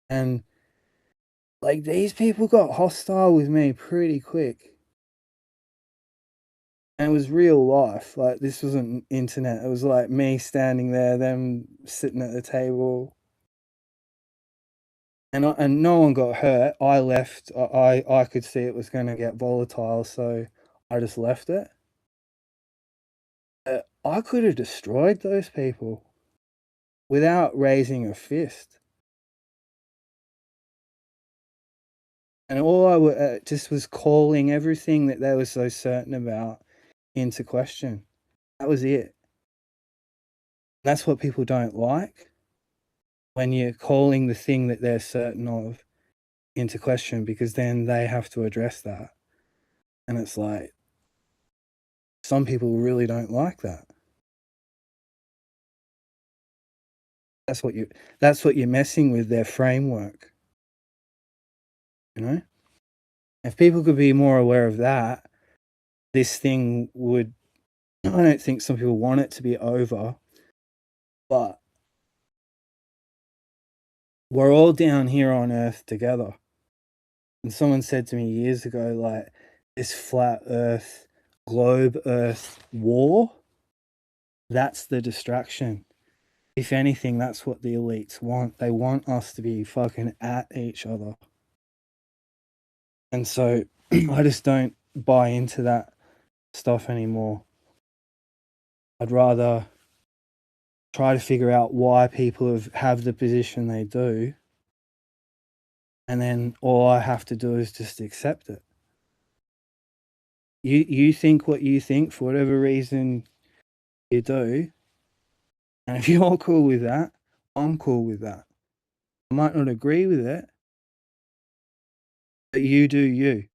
And like these people got hostile with me pretty quick. And it was real life. Like this wasn't internet. It was like me standing there, them sitting at the table. And no one got hurt. I left. I could see it was going to get volatile, so I just left it. I could have destroyed those people without raising a fist. And all I just was calling everything that they were so certain about into question. That was it. That's what people don't like. When you're calling the thing that they're certain of into question, because then they have to address that. And it's like, some people really don't like that. That's what you're messing with, their framework. You know? If people could be more aware of that, this thing would, I don't think some people want it to be over, but we're all down here on Earth together. And someone said to me years ago, like, this flat Earth, globe Earth war, that's the distraction. If anything, that's what the elites want. They want us to be fucking at each other. And so I just don't buy into that stuff anymore. I'd rather try to figure out why people have the position they do. And then all I have to do is just accept it. You think what you think for whatever reason you do. And if you're cool with that, I'm cool with that. I might not agree with it, but you do you.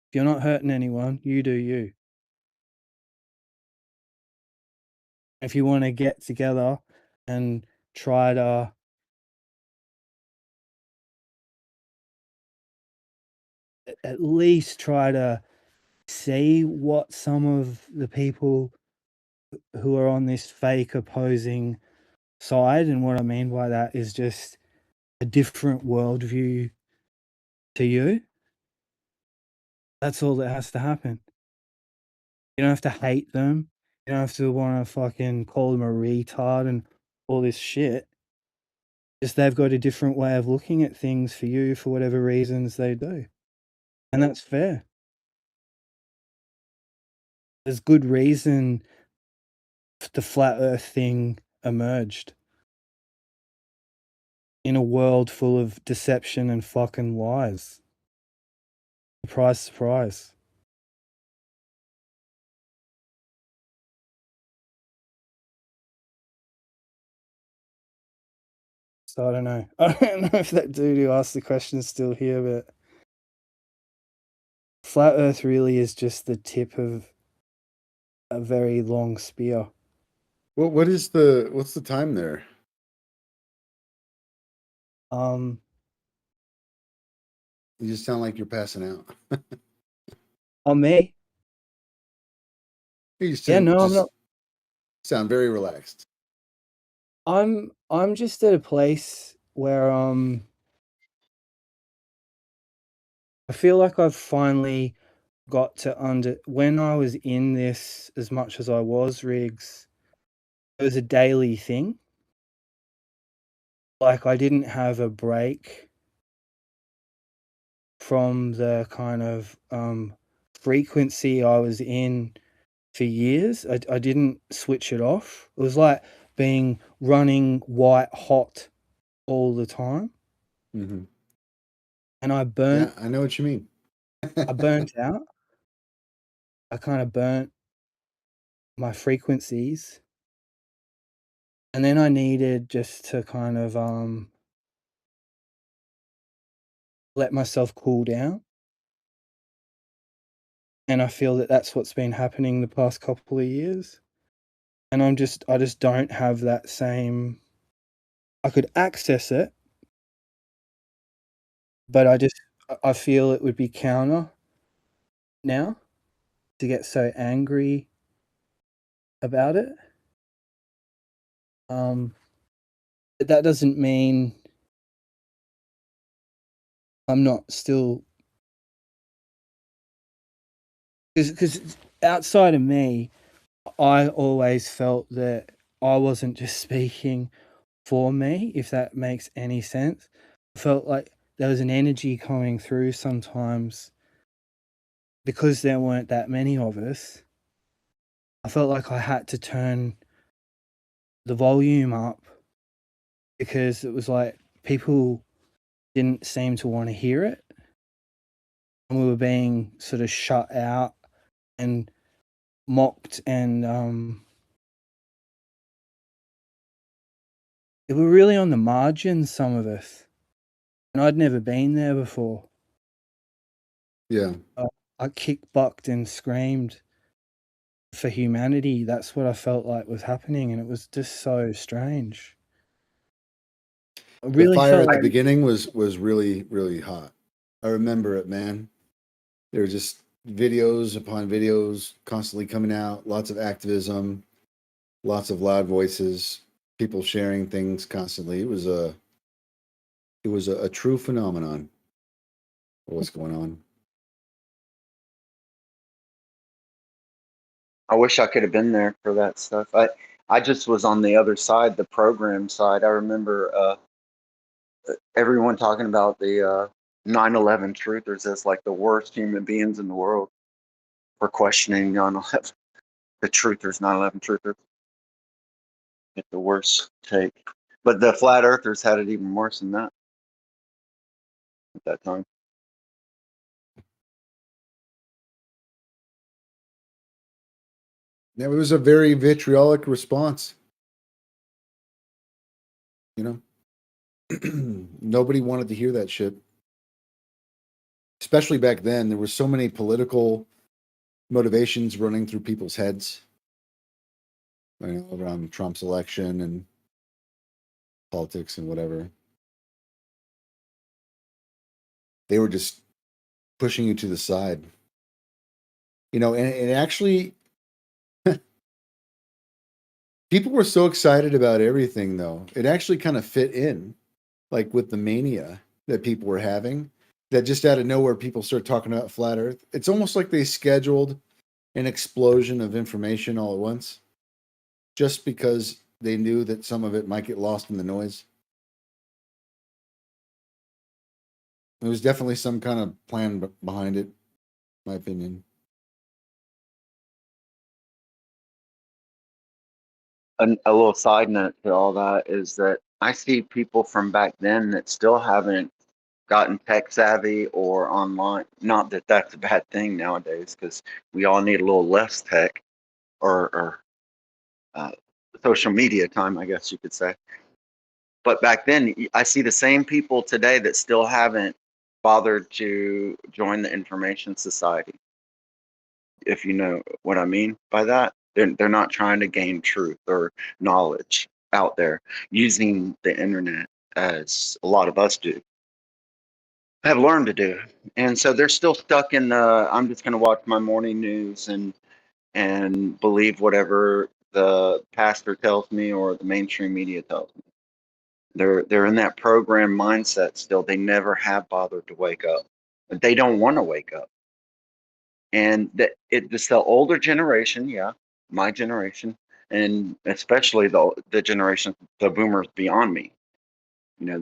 If you're not hurting anyone, you do you. If you want to get together and try to at least try to see what some of the people who are on this fake opposing side, and what I mean by that is just a different worldview to you. That's all that has to happen. You don't have to hate them. You don't have to want to fucking call them a retard and all this shit. Just they've got a different way of looking at things for you for whatever reasons they do. And that's fair. There's good reason the flat earth thing emerged in a world full of deception and fucking lies. Surprise, surprise. So I don't know. I don't know if that dude who asked the question is still here, but flat earth really is just the tip of a very long spear. What's the time there? Um, You just sound like you're passing out. on me? You Yeah, no, I'm just not. sound very relaxed. I'm just at a place where I feel like I've finally got to when I was in this as much as I was, Riggs, it was a daily thing. Like I didn't have a break from the kind of frequency I was in for years. I didn't switch it off. It was like being running white hot all the time. Mm-hmm. And I Yeah, I know what you mean. burnt out. I kind of burnt my frequencies. And then I needed just to kind of let myself cool down. And I feel that that's what's been happening the past couple of years. And I just don't have that same. I could access it, but I feel it would be counter now to get so angry about it. But that doesn't mean I'm not still, because outside of me, I always felt that I wasn't just speaking for me, if that makes any sense. I felt like there was an energy coming through sometimes because there weren't that many of us. I felt like I had to turn the volume up because it was like people didn't seem to want to hear it. And we were being sort of shut out and mocked, and we were really on the margins, some of us. And I'd never been there before. Yeah. I kicked, bucked, and screamed for humanity. That's what I felt like was happening, and it was just so strange. I The really fire felt at the like beginning was really, really hot. I remember it, man. There were just videos upon videos constantly coming out, lots of activism, lots of loud voices, people sharing things constantly. It was a true phenomenon. of What's going on? I I wish I could have been there for that stuff. I just was on the other side, the program side. I remember everyone talking about the 9/11 truthers as like the worst human beings in the world for questioning 9/11. The truthers, 9/11 truthers, get the worst take. But the flat earthers had it even worse than that at that time. Yeah, it was a very vitriolic response. You know, nobody wanted to hear that shit. Especially back then, there were so many political motivations running through people's heads, you know, around Trump's election and politics and whatever. They were just pushing you to the side. You know, and actually, people were so excited about everything, though. It actually kind of fit in, like with the mania that people were having, that just out of nowhere, people start talking about flat Earth. It's almost like they scheduled an explosion of information all at once, just because they knew that some of it might get lost in the noise. There was definitely some kind of plan behind it, in my opinion. A little side note to all that is that I see people from back then that still haven't gotten tech savvy or online. Not that that's a bad thing nowadays, because we all need a little less tech or social media time, I guess you could say. But back then, I see the same people today that still haven't bothered to join the information society. If you know what I mean by that, they're not trying to gain truth or knowledge out there using the internet as a lot of us do, have learned to do. And so they're still stuck in the I'm just going to watch my morning news and believe whatever the pastor tells me or the mainstream media tells me. They're in that program mindset still. They never have bothered to wake up. They don't want to wake up. And that it's the older generation, yeah, my generation, and especially the generation, the boomers beyond me. You know,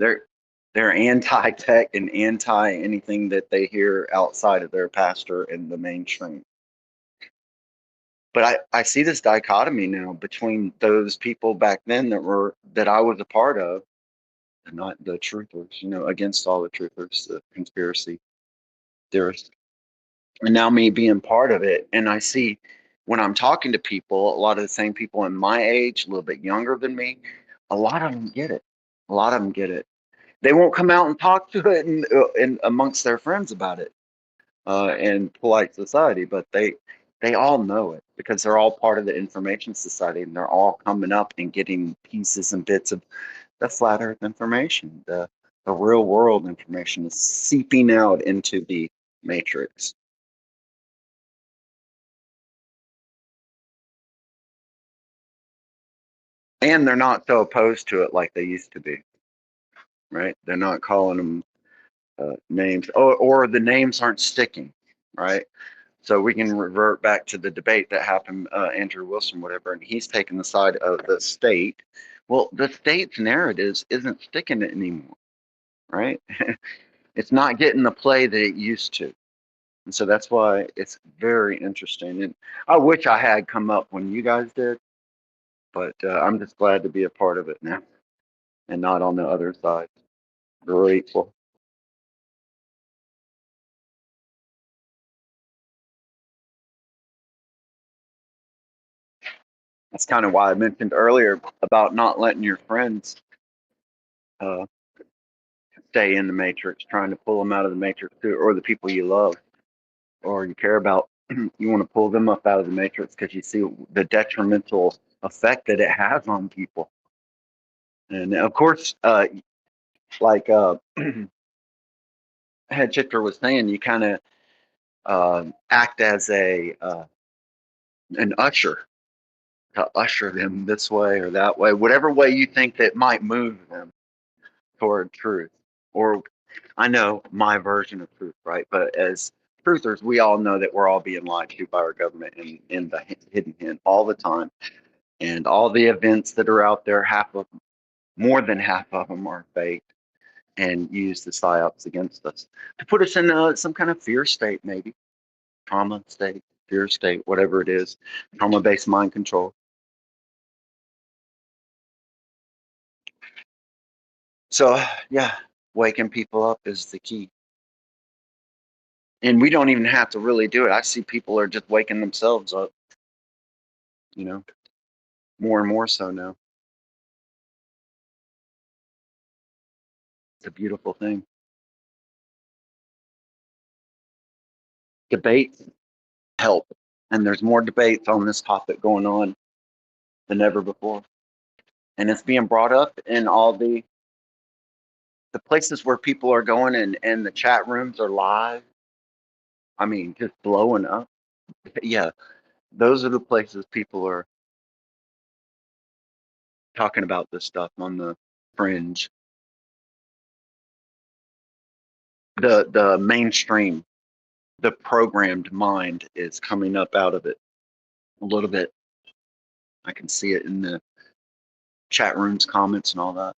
they're anti-tech and anti anything that they hear outside of their pastor and the mainstream. But I see this dichotomy now between those people back then that I was a part of, and not the truthers, you know, against all the truthers, the conspiracy theorists, and now me being part of it. And I see when I'm talking to people, a lot of the same people in my age, a little bit younger than me, a lot of them get it. A lot of them get it. They won't come out and talk to it and amongst their friends about it in polite society, but they all know it because they're all part of the information society, and they're all coming up and getting pieces and bits of the flat earth information. The real world information is seeping out into the matrix. And they're not so opposed to it like they used to be, right? They're not calling them names, or the names aren't sticking, right? So we can revert back to the debate that happened, Andrew Wilson, whatever, and he's taking the side of the state. Well, the state's narratives isn't sticking it anymore, right? It's not getting the play that it used to. And so that's why it's very interesting. And I wish I had come up when you guys did, but I'm just glad to be a part of it now and not on the other side. Grateful. That's kind of why I mentioned earlier about not letting your friends uh, stay in the matrix, trying to pull them out of the matrix too, or the people you love or you care about. You want to pull them up out of the matrix because you see the detrimental effect that it has on people. And of course, like Head Shifter was saying, you kind of act as an usher to usher them this way or that way, whatever way you think that might move them toward truth. Or I know my version of truth, right? But as truthers, we all know that we're all being lied to by our government in the hidden hand all the time. And all the events that are out there, more than half of them are fake and use the psyops against us to put us in some kind of fear state, maybe trauma state, fear state, whatever it is, trauma-based mind control. So yeah, waking people up is the key. And we don't even have to really do it. I see people are just waking themselves up, more and more so now. It's a beautiful thing. Debates help. And there's more debates on this topic going on than ever before. And it's being brought up in all the places where people are going, and the chat rooms are live. I mean, just blowing up. Yeah, those are the places people are talking about this stuff on the fringe. The mainstream, the programmed mind is coming up out of it a little bit. I can see it in the chat rooms, comments, and all that.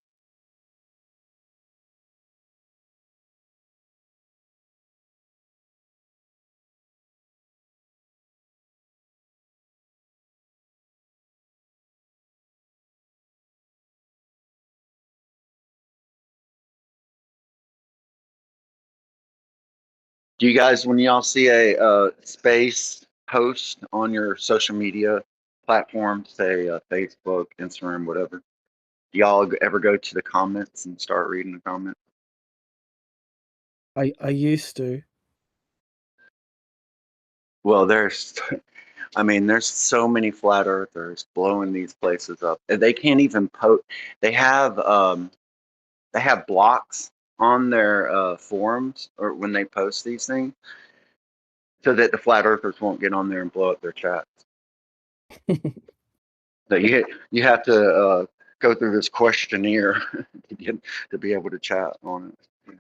Do you guys, when y'all see a space post on your social media platform, say Facebook, Instagram, whatever, do y'all ever go to the comments and start reading the comments? I used to. Well, there's so many flat earthers blowing these places up. They can't even post. They have blocks on their forums or when they post these things, so that the flat earthers won't get on there and blow up their chats. So you have to go through this questionnaire to be able to chat on it.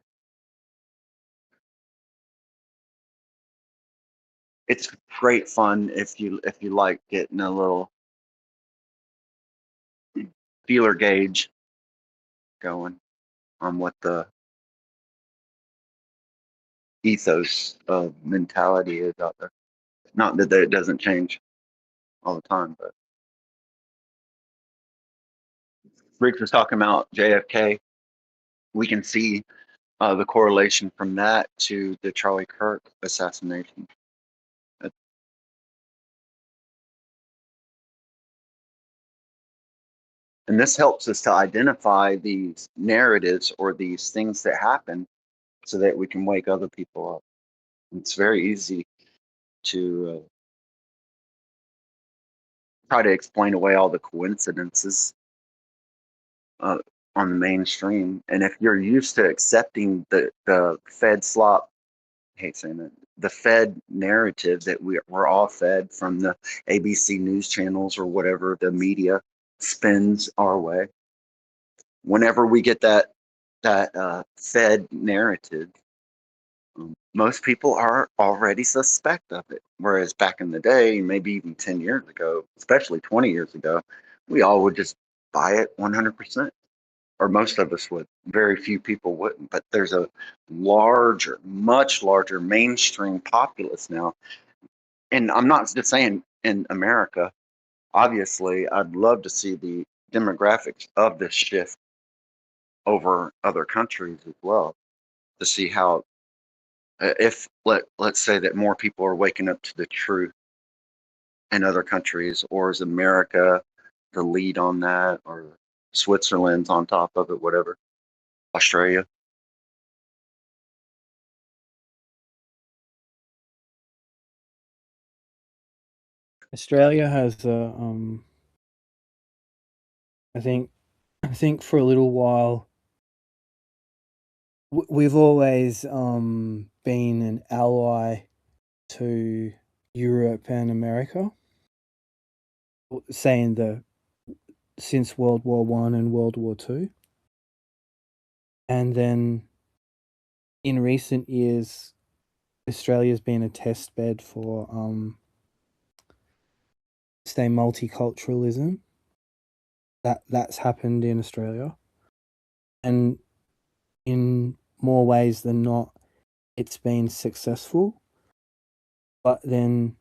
It's great fun if you like getting a little feeler gauge going on what the ethos of mentality is out there. Not that it doesn't change all the time, but Rick was talking about JFK. We can see the correlation from that to the Charlie Kirk assassination. And this helps us to identify these narratives or these things that happen so that we can wake other people up. It's very easy to try to explain away all the coincidences on the mainstream. And if you're used to accepting the Fed slop, I hate saying it, the Fed narrative that we're all fed from the ABC news channels or whatever the media spins our way. Whenever we get that Fed narrative, most people are already suspect of it. Whereas back in the day, maybe even 10 years ago, especially 20 years ago, we all would just buy it 100%. Or most of us would. Very few people wouldn't. But there's a much larger mainstream populace now. And I'm not just saying in America. Obviously, I'd love to see the demographics of this shift over other countries as well, to see how, if let's say that more people are waking up to the truth in other countries, or is America the lead on that, or Switzerland's on top of it, whatever, Australia. Australia has a I think for a little while we've always been an ally to Europe and America, saying since World War One and World War Two, and then in recent years, Australia's been a test bed for say multiculturalism. That's happened in Australia, and in more ways than not, it's been successful. But then,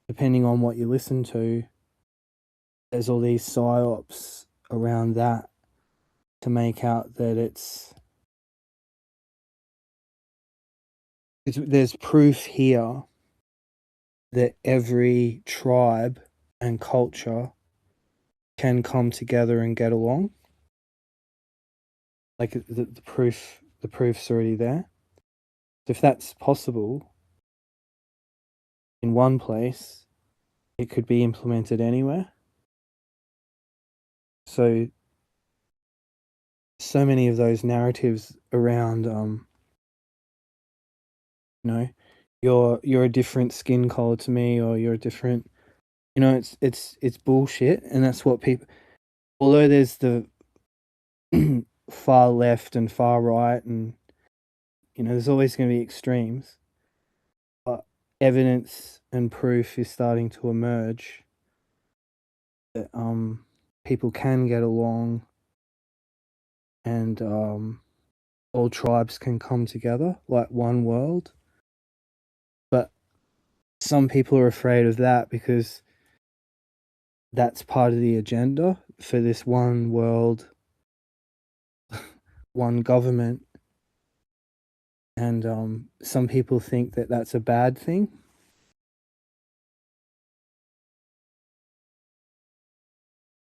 depending on what you listen to, there's all these psyops around that to make out that there's proof here that every tribe and culture can come together and get along. Like the proof's already there. So if that's possible in one place, it could be implemented anywhere. So many of those narratives around you're a different skin color to me, or you're a different, it's bullshit. And that's what people, although there's the far left and far right, and there's always going to be extremes, but evidence and proof is starting to emerge that people can get along, and all tribes can come together like one world. But some people are afraid of that because that's part of the agenda for this one world, one government. And some people think that that's a bad thing.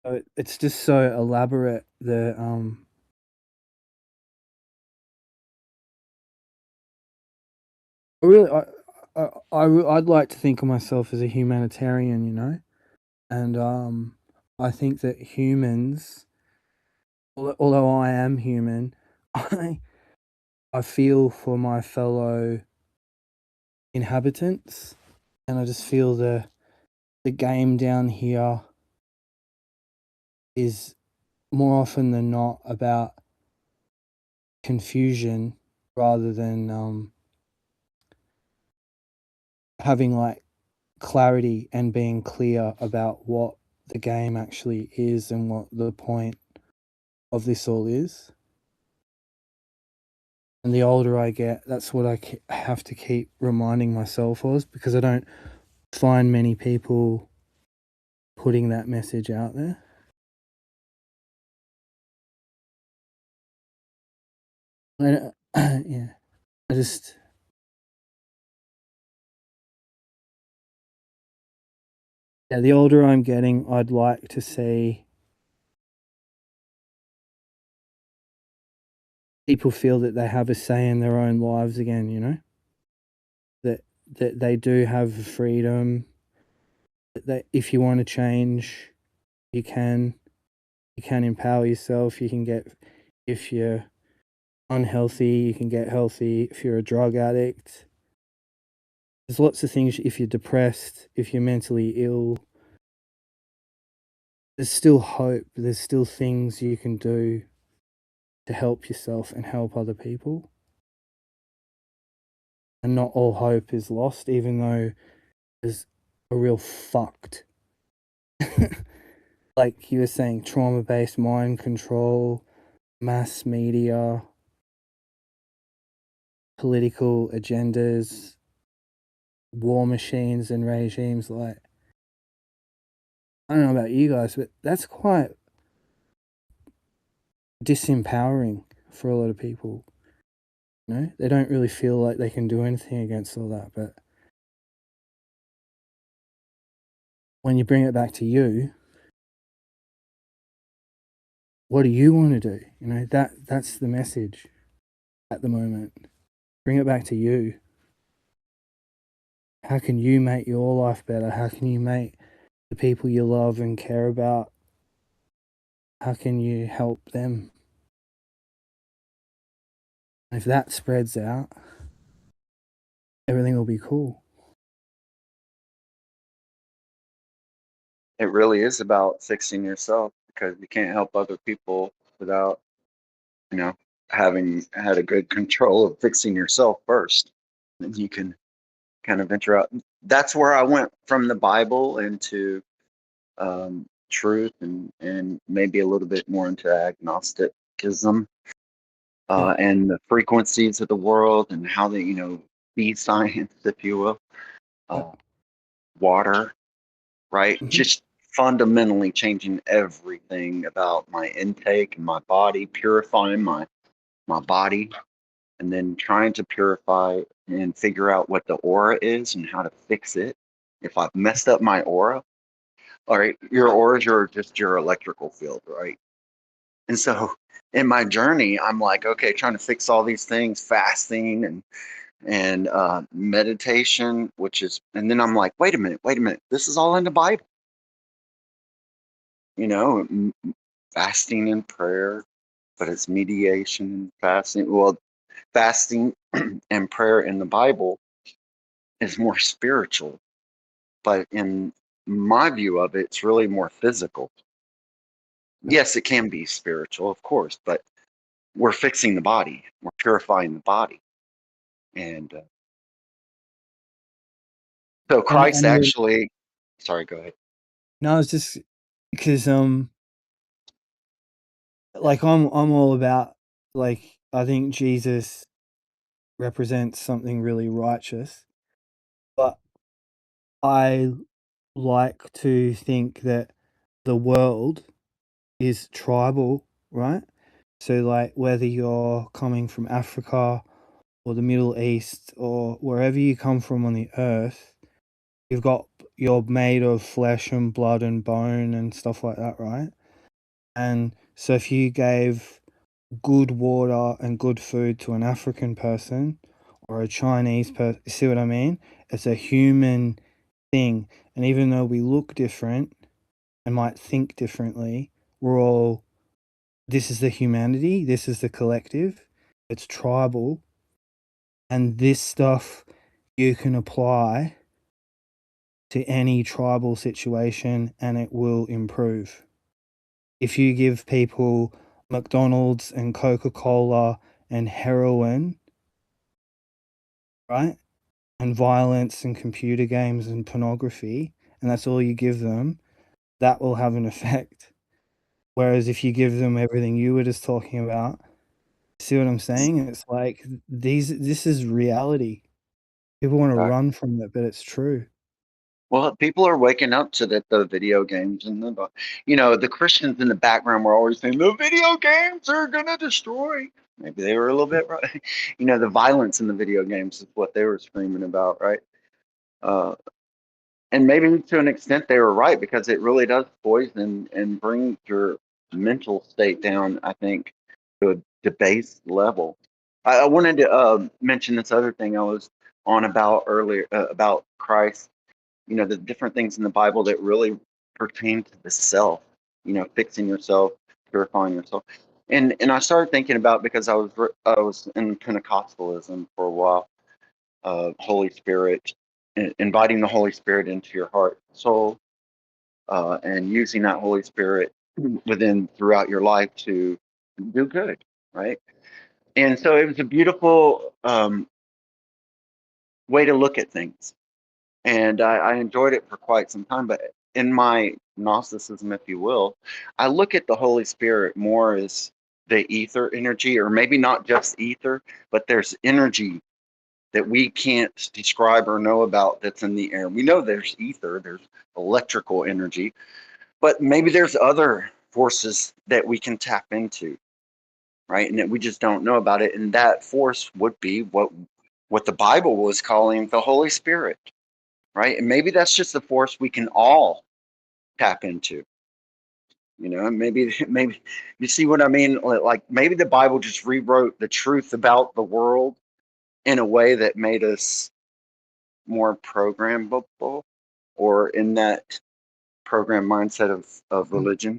So it's just so elaborate. I'd like to think of myself as a humanitarian, and I think that humans, although I am human, I feel for my fellow inhabitants, and I just feel the game down here is more often than not about confusion rather than having like clarity and being clear about what the game actually is and what the point of this all is. And the older I get, that's what I have to keep reminding myself of, because I don't find many people putting that message out there. Yeah, the older I'm getting, I'd like to see people feel that they have a say in their own lives again, that they do have freedom, that if you want to change, you can empower yourself. You can get, if you're unhealthy, you can get healthy. If you're a drug addict, there's lots of things. If you're depressed, if you're mentally ill, there's still hope. There's still things you can do to help yourself and help other people. And not all hope is lost, even though there's a real fucked, like you were saying, trauma-based mind control, mass media, political agendas, war machines and regimes. Like, I don't know about you guys, but that's quite disempowering for a lot of people. They don't really feel like they can do anything against all that. But when you bring it back to you, what do you want to do? That's the message at the moment. Bring it back to you. How can you make your life better? How can you make the people you love and care about, how can you help them? If that spreads out, everything will be cool. It really is about fixing yourself, because you can't help other people without, having had a good control of fixing yourself first. Then you can kind of venture out. That's where I went from the Bible into truth and maybe a little bit more into agnosticism Yeah. and the frequencies of the world and how they, you know, be science, if you will, Yeah. water, right? Mhm. Just fundamentally changing everything about my intake and my body, purifying my body, and then trying to purify and figure out what the aura is and how to fix it. If I've messed up my aura, all right, your aura is just your electrical field, right? And so in my journey, I'm like, okay, trying to fix all these things, fasting and meditation, which is, and then I'm like, wait a minute, this is all in the Bible, you know, fasting and prayer, but it's mediation and fasting. Well, fasting and prayer in the Bible is more spiritual, but in my view of it, it's really more physical. Yes, it can be spiritual, of course, but we're fixing the body, we're purifying the body. And so Christ And actually, sorry, go ahead. no, it's just because like I'm all about, like, I think Jesus represents something really righteous, but I like to think that the world is tribal, right? So like whether you're coming from Africa or the Middle East or wherever you come from on the earth, you're made of flesh and blood and bone and stuff like that, right? And so if you gave good water and good food to an African person or a Chinese person, see what I mean? It's a human thing. And even though we look different and might think differently, this is the humanity, this is the collective, it's tribal, and this stuff you can apply to any tribal situation and it will improve. If you give people McDonald's and Coca-Cola and heroin, right? And violence and computer games and pornography, and that's all you give them, that will have an effect. Whereas if you give them everything you were just talking about, see what I'm saying? It's like this is reality. People want to run from it, but it's true. Well, people are waking up to the video games and you know, the Christians in the background were always saying the video games are gonna destroy. Maybe they were a little bit right. You know, the violence in the video games is what they were screaming about, right? Uh, and maybe to an extent they were right because it really does poison and bring your mental state down, I think, to a debased level. I wanted to mention this other thing I was on about earlier about Christ, you know, the different things in the Bible that really pertain to the self, you know, fixing yourself, purifying yourself. And I started thinking about, because I was in Pentecostalism for a while, Holy Spirit, inviting the Holy Spirit into your heart, soul, and using that Holy Spirit within throughout your life to do good, right? And so it was a beautiful way to look at things, and I enjoyed it for quite some time. But in my Gnosticism, if you will, I look at the Holy Spirit more as the ether energy, or maybe not just ether, but there's energy that we can't describe or know about that's in the air. We know there's ether, there's electrical energy, but maybe there's other forces that we can tap into, right? And that we just don't know about it. And that force would be what the Bible was calling the Holy Spirit, right? And maybe that's just the force we can all tap into. You know, maybe you see what I mean? Like maybe the Bible just rewrote the truth about the world in a way that made us more programmable, or in that program mindset of Mm. religion,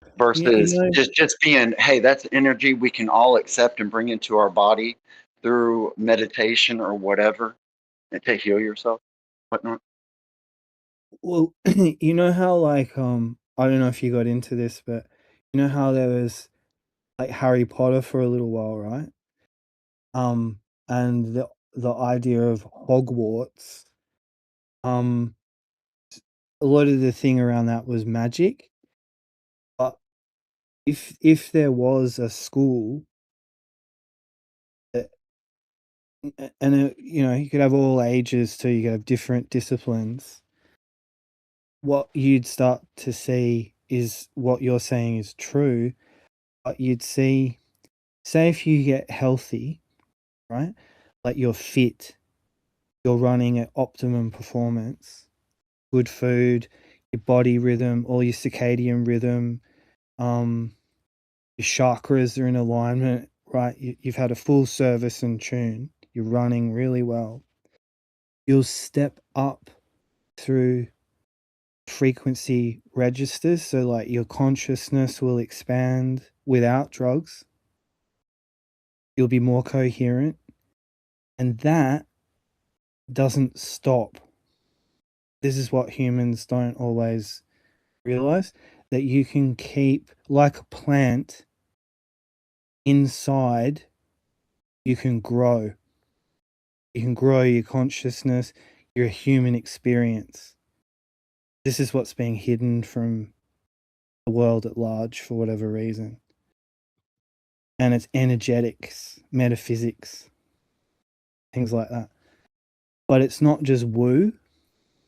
You versus know, just being, hey, that's energy we can all accept and bring into our body through meditation or whatever, and to heal yourself, whatnot. well, you know how like I don't know if you got into this, but you know how there was like Harry Potter for a little while, right? Um, and the idea of Hogwarts, a lot of the thing around that was magic. But if there was a school that, and you could have all ages too, you could have different disciplines. What you'd start to see is what you're saying is true, but you'd see, say if you get healthy, right? Like you're fit, you're running at optimum performance, good food, your body rhythm, all your circadian rhythm, your chakras are in alignment, right? You've had a full service and tune, you're running really well. You'll step up through frequency registers. So like your consciousness will expand without drugs. You'll be more coherent. And that doesn't stop. This is what humans don't always realize, that you can keep, like a plant, inside, you can grow. You can grow your consciousness, your human experience. This is what's being hidden from the world at large for whatever reason. And it's energetics, metaphysics, things like that. But it's not just woo.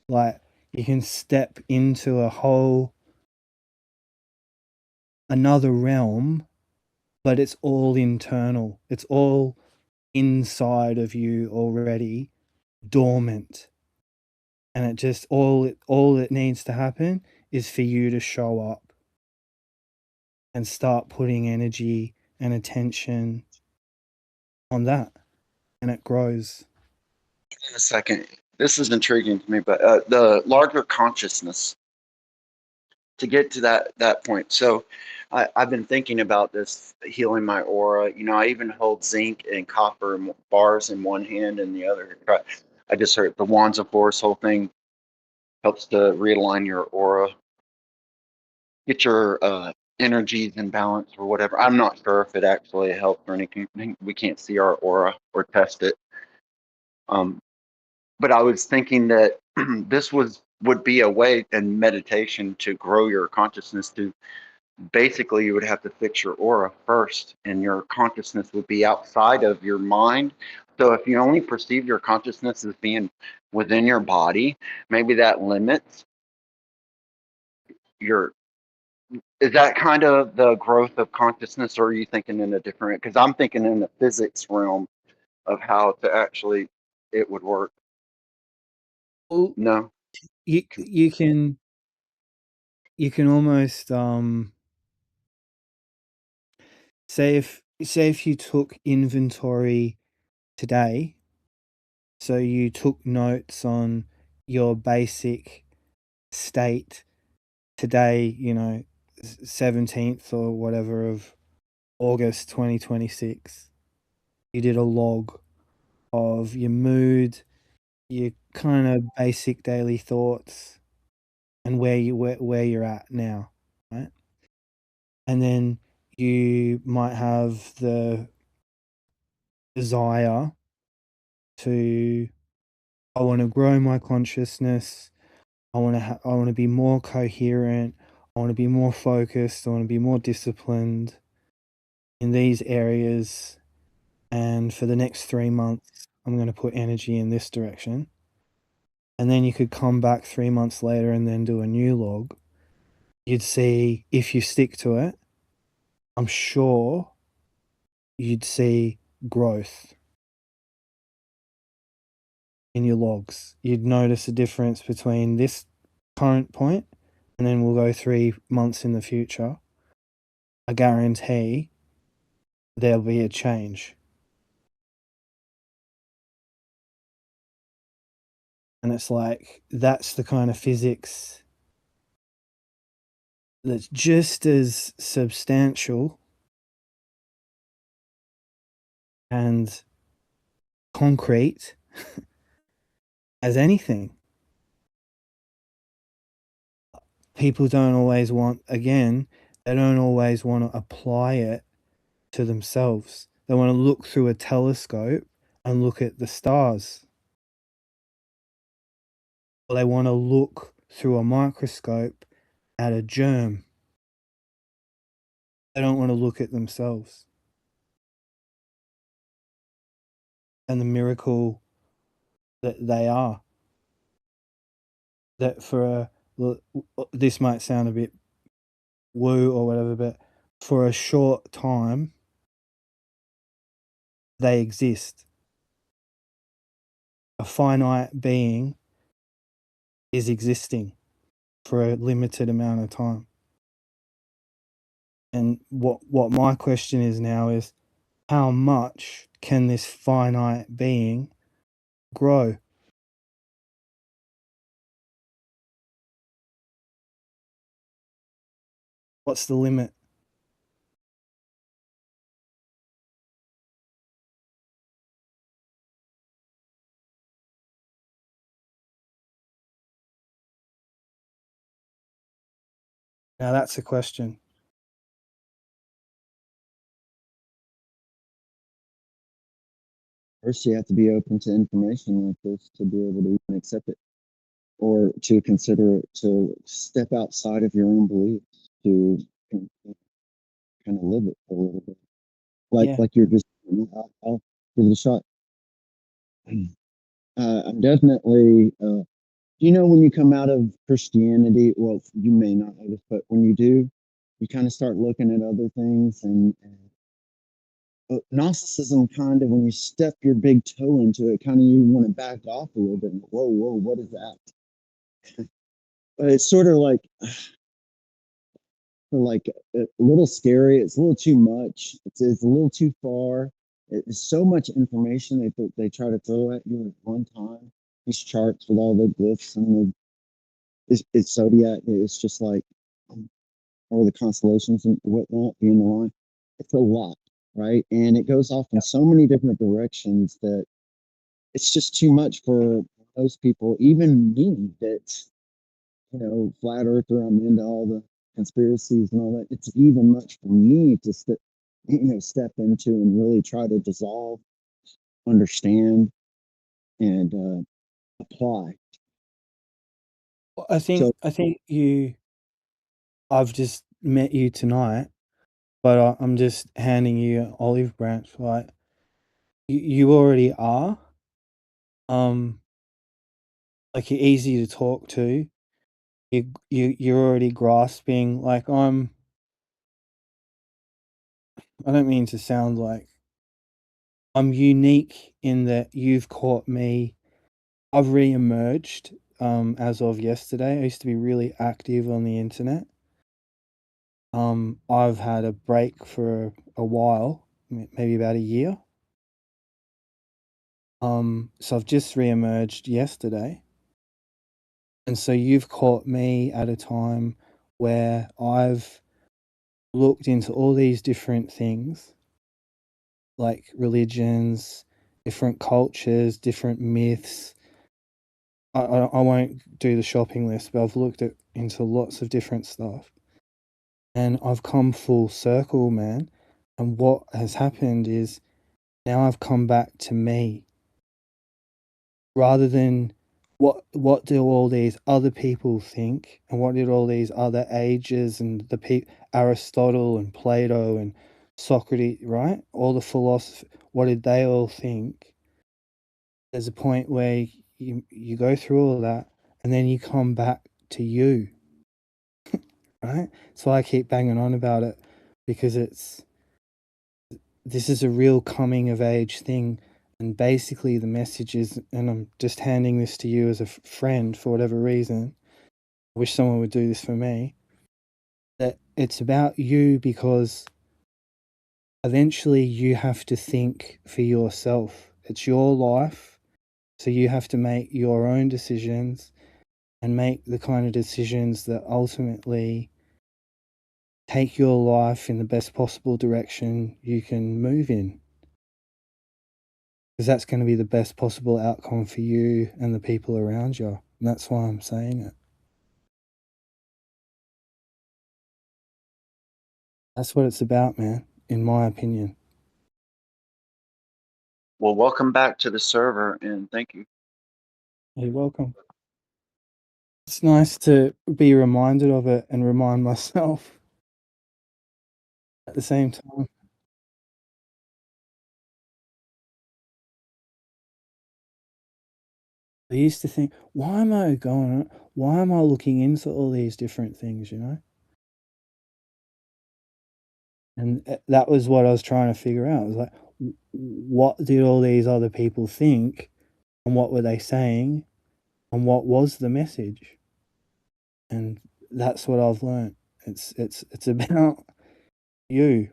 Like you can step into another realm, but it's all internal. It's all inside of you already, dormant. And it just all it needs to happen is for you to show up and start putting energy and attention on that, and it grows. In a second, this is intriguing to me, but the larger consciousnness to get to that point. So I've been thinking about this, healing my aura. I even hold zinc and copper bars in one hand and the other. I just heard the wands of force whole thing helps to realign your aura, get your energies in balance or whatever. I'm not sure if it actually helps or anything. We can't see our aura or test it. But I was thinking that this would be a way in meditation to grow your consciousness. To basically, you would have to fix your aura first, and your consciousness would be outside of your mind. So if you only perceive your consciousness as being within your body, maybe that limits your. Is that kind of the growth of consciousness, or are you thinking in a different? Because I'm thinking in the physics realm of how to actually it would work. Well, No. you can almost say if you took inventory today, so you took notes on your basic state today, 17th or whatever of August 2026. You did a log of your mood, your kind of basic daily thoughts, and where you're at now, right? And then you might have the desire to, I want to grow my consciousness. I want to be more coherent. I want to be more focused. I want to be more disciplined in these areas. And for the next 3 months, I'm going to put energy in this direction. And then you could come back 3 months later and then do a new log. You'd see, if you stick to it, I'm sure you'd see growth in your logs. You'd notice a difference between this current point and then we'll go 3 months in the future. I guarantee there'll be a change. And it's like, that's the kind of physics that's just as substantial and concrete as anything. People don't always want to apply it to themselves. They want to look through a telescope and look at the stars. Or they want to look through a microscope at a germ. They don't want to look at themselves and the miracle that they are. That this might sound a bit woo or whatever, but for a short time, they exist. A finite being is existing for a limited amount of time. And what my question is now is, how much can this finite being grow? What's the limit? Now that's a question. First, you have to be open to information like this to be able to even accept it, or to consider it, to step outside of your own beliefs, to kind of live it for a little bit. Yeah. Like you're just, I'll give it a shot. I'm definitely, you know, when you come out of Christianity, well, you may not know this, but when you do, you kind of start looking at other things, and Gnosticism kind of, when you step your big toe into it, kind of you want to back off a little bit. And, whoa, what is that? But it's sort of like a little scary. It's a little too much. It's a little too far. It's so much information they try to throw at you at one time. These charts with all the glyphs and it's zodiac. It's just like all the constellations and whatnot being aligned. It's a lot, right? And it goes off in so many different directions that it's just too much for most people, even me, that's, you know, flat earther. I'm into all the conspiracies and all that. It's even much for me to step into and really try to dissolve, understand, and apply. Well, I So think I've just met you tonight, but I'm just handing you an olive branch. Like you already are. Like you're easy to talk to. You're already grasping. Like I don't mean to sound like I'm unique in that you've caught me. I've re-emerged as of yesterday. I used to be really active on the internet. I've had a break for a while, maybe about a year. So I've just re-emerged yesterday. And so you've caught me at a time where I've looked into all these different things, like religions, different cultures, different myths. I won't do the shopping list, but I've looked into lots of different stuff. And I've come full circle, man. And what has happened is now I've come back to me rather than what do all these other people think and what did all these other ages and Aristotle and Plato and Socrates, right? All the philosophers, what did they all think? There's a point where you go through all of that and then you come back to you, right? So I keep banging on about it because this is a real coming of age thing. And basically the message is, and I'm just handing this to you as a friend for whatever reason, I wish someone would do this for me, that it's about you because eventually you have to think for yourself. It's your life, so you have to make your own decisions and make the kind of decisions that ultimately take your life in the best possible direction you can move in. Because that's going to be the best possible outcome for you and the people around you. And that's why I'm saying it. That's what it's about, man, in my opinion. Well, welcome back to the server, and thank you. You're welcome. It's nice to be reminded of it and remind myself at the same time. I used to think, why am I looking into all these different things, you know? And that was what I was trying to figure out. I was like, what did all these other people think? And what were they saying? And what was the message? And that's what I've learned. It's about you.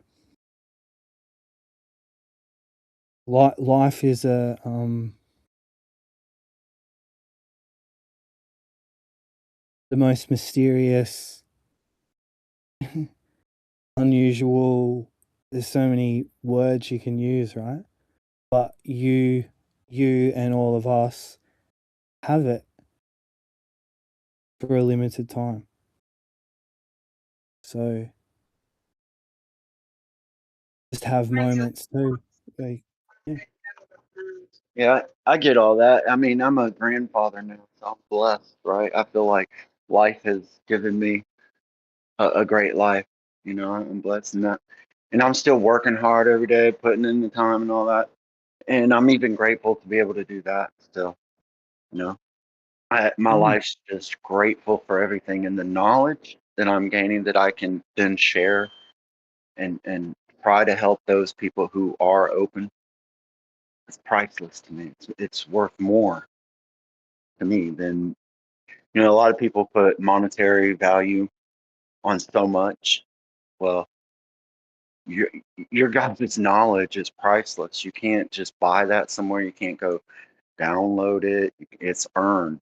Life is a the most mysterious, unusual. There's so many words you can use, right? But you and all of us have it for a limited time. So just have moments too. Like, yeah. Yeah, I get all that. I mean, I'm a grandfather now, so I'm blessed, right? I feel like life has given me a great life. You know, I'm blessed in that. And I'm still working hard every day, putting in the time and all that. And I'm even grateful to be able to do that still. You know, my Mm. life's just grateful for everything and the knowledge that I'm gaining that I can then share and try to help those people who are open. It's priceless to me. It's worth more to me than, you know, a lot of people put monetary value on so much. Well, your your guys' knowledge is priceless. You can't just buy that somewhere. You can't go download it. It's earned.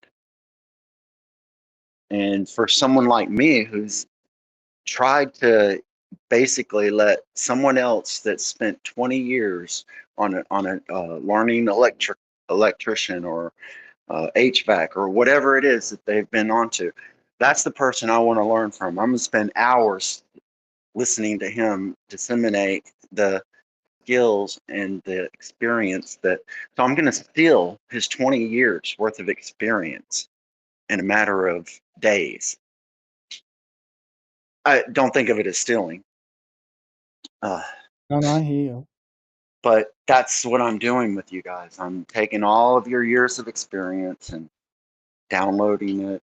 And for someone like me who's tried to basically let someone else that spent 20 years on a learning electrician or HVAC or whatever it is that they've been onto, that's the person I want to learn from. I'm gonna spend hours listening to him disseminate the skills and the experience that. So I'm gonna steal his 20 years worth of experience in a matter of days. I don't think of it as stealing. Uh, No, I hear you. but that's what I'm doing with you guys. I'm taking all of your years of experience and downloading it.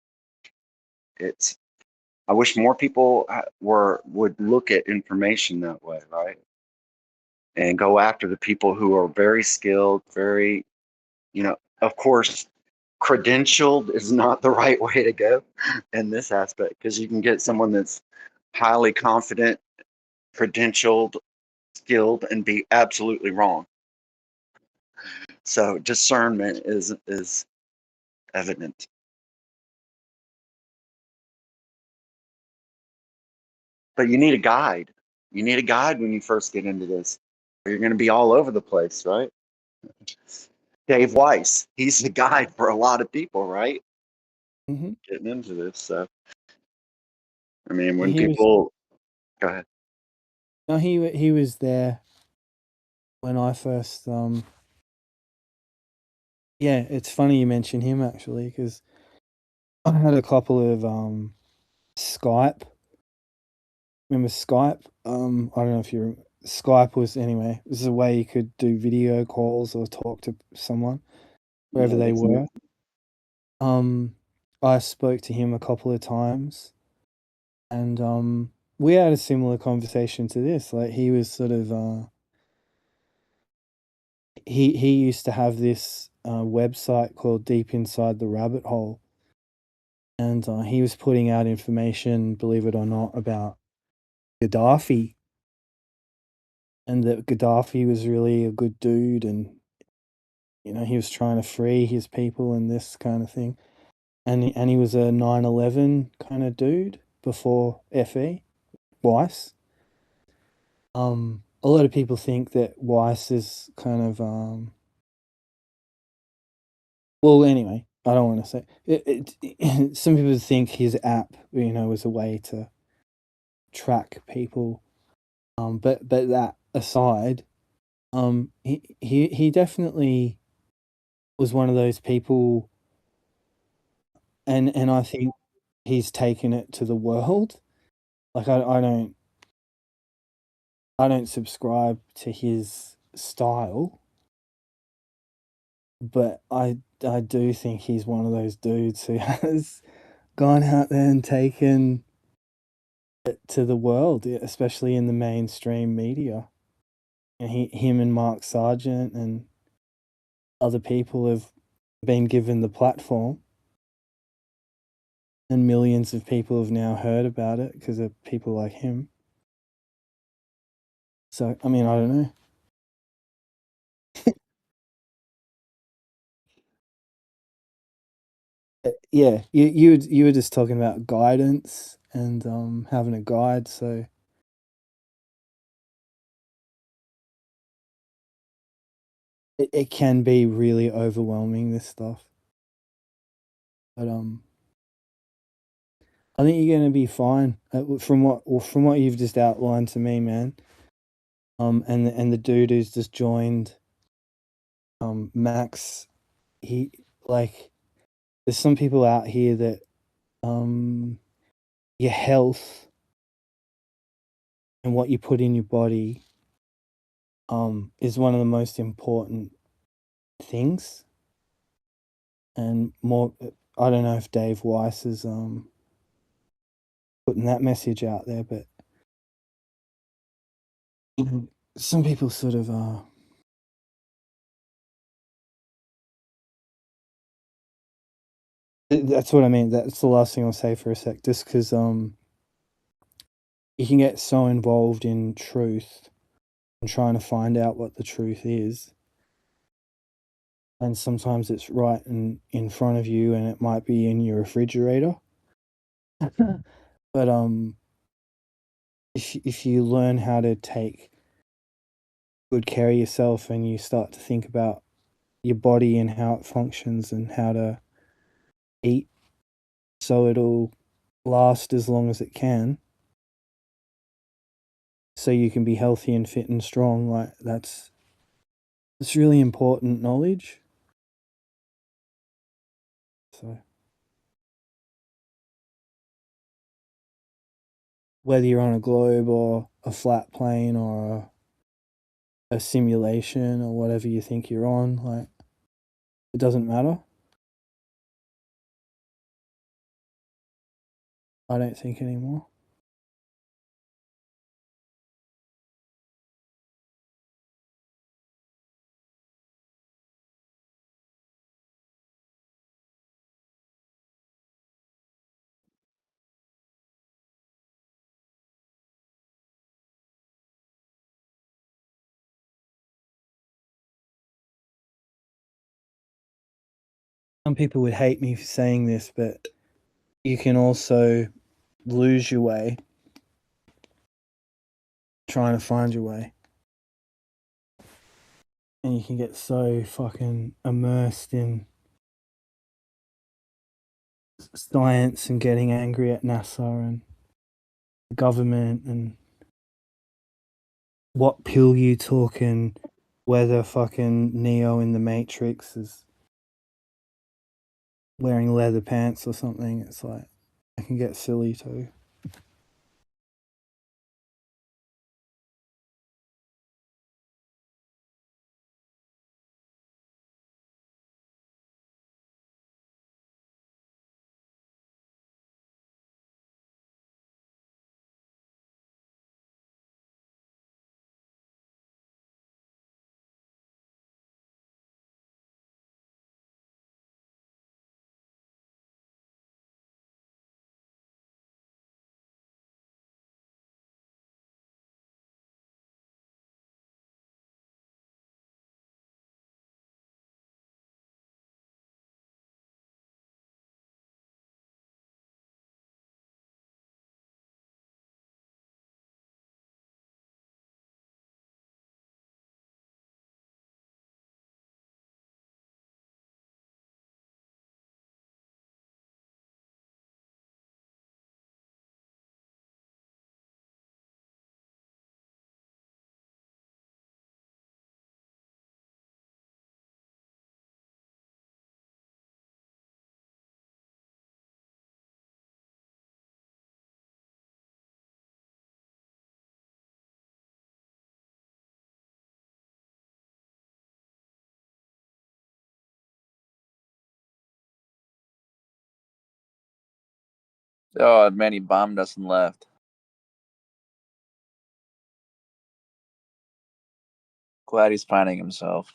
It's I wish more people would look at information that way, right? And go after the people who are very skilled, very, you know, of course, credentialed is not the right way to go in this aspect because you can get someone that's highly confident, credentialed, skilled, and be absolutely wrong. So discernment is evident. But you need a guide. You need a guide when you first get into this. You're going to be all over the place, right? Dave Weiss, he's the guide for a lot of people, right? Mm-hmm. Getting into this stuff. I mean, Yeah, when people go ahead. no, he was there when I first. Yeah, it's funny you mention him actually because I had a couple of Skype. Remember Skype? I don't know if you Skype was anyway. This is a way you could do video calls or talk to someone wherever Yeah, they that's were. I spoke to him a couple of times, and we had a similar conversation to this. Like he was sort of he used to have this website called Deep Inside the Rabbit Hole, and he was putting out information, believe it or not, about Gaddafi, and that Gaddafi was really a good dude, and you know he was trying to free his people and this kind of thing, and he was a 9/11 kind of dude before FE Weiss. A lot of people think that Weiss is kind of well, anyway, I don't want to say it. Some people think his app, you know, was a way to track people. But that aside, He definitely was one of those people, and I think he's taken it to the world. Like I don't subscribe to his style, but I do think he's one of those dudes who has gone out there and taken it to the world, especially in the mainstream media. And him and Mark Sargent and other people have been given the platform, and millions of people have now heard about it because of people like him. So, I mean, I don't know. Yeah, you were just talking about guidance and having a guide, so it can be really overwhelming, this stuff. But I think you're gonna be fine from what you've just outlined to me, man. And the dude who's just joined, Max, he like there's some people out here that um your health and what you put in your body is one of the most important things. And more, I don't know if Dave Weiss is putting that message out there, but some people sort of that's what I mean. That's the last thing I'll say for a sec, just because you can get so involved in truth and trying to find out what the truth is, and sometimes it's right in front of you, and it might be in your refrigerator. But if you learn how to take good care of yourself and you start to think about your body and how it functions and how to eat so it'll last as long as it can, so you can be healthy and fit and strong, like that's really important knowledge. So whether you're on a globe or a flat plane or a simulation or whatever you think you're on, like it doesn't matter. I don't think anymore. Some people would hate me for saying this, but you can also lose your way trying to find your way. And you can get so fucking immersed in science and getting angry at NASA and the government and what pill you took and whether fucking Neo in the Matrix is wearing leather pants or something. It's like, I can get silly too. Oh man, he bombed us and left. Glad he's finding himself.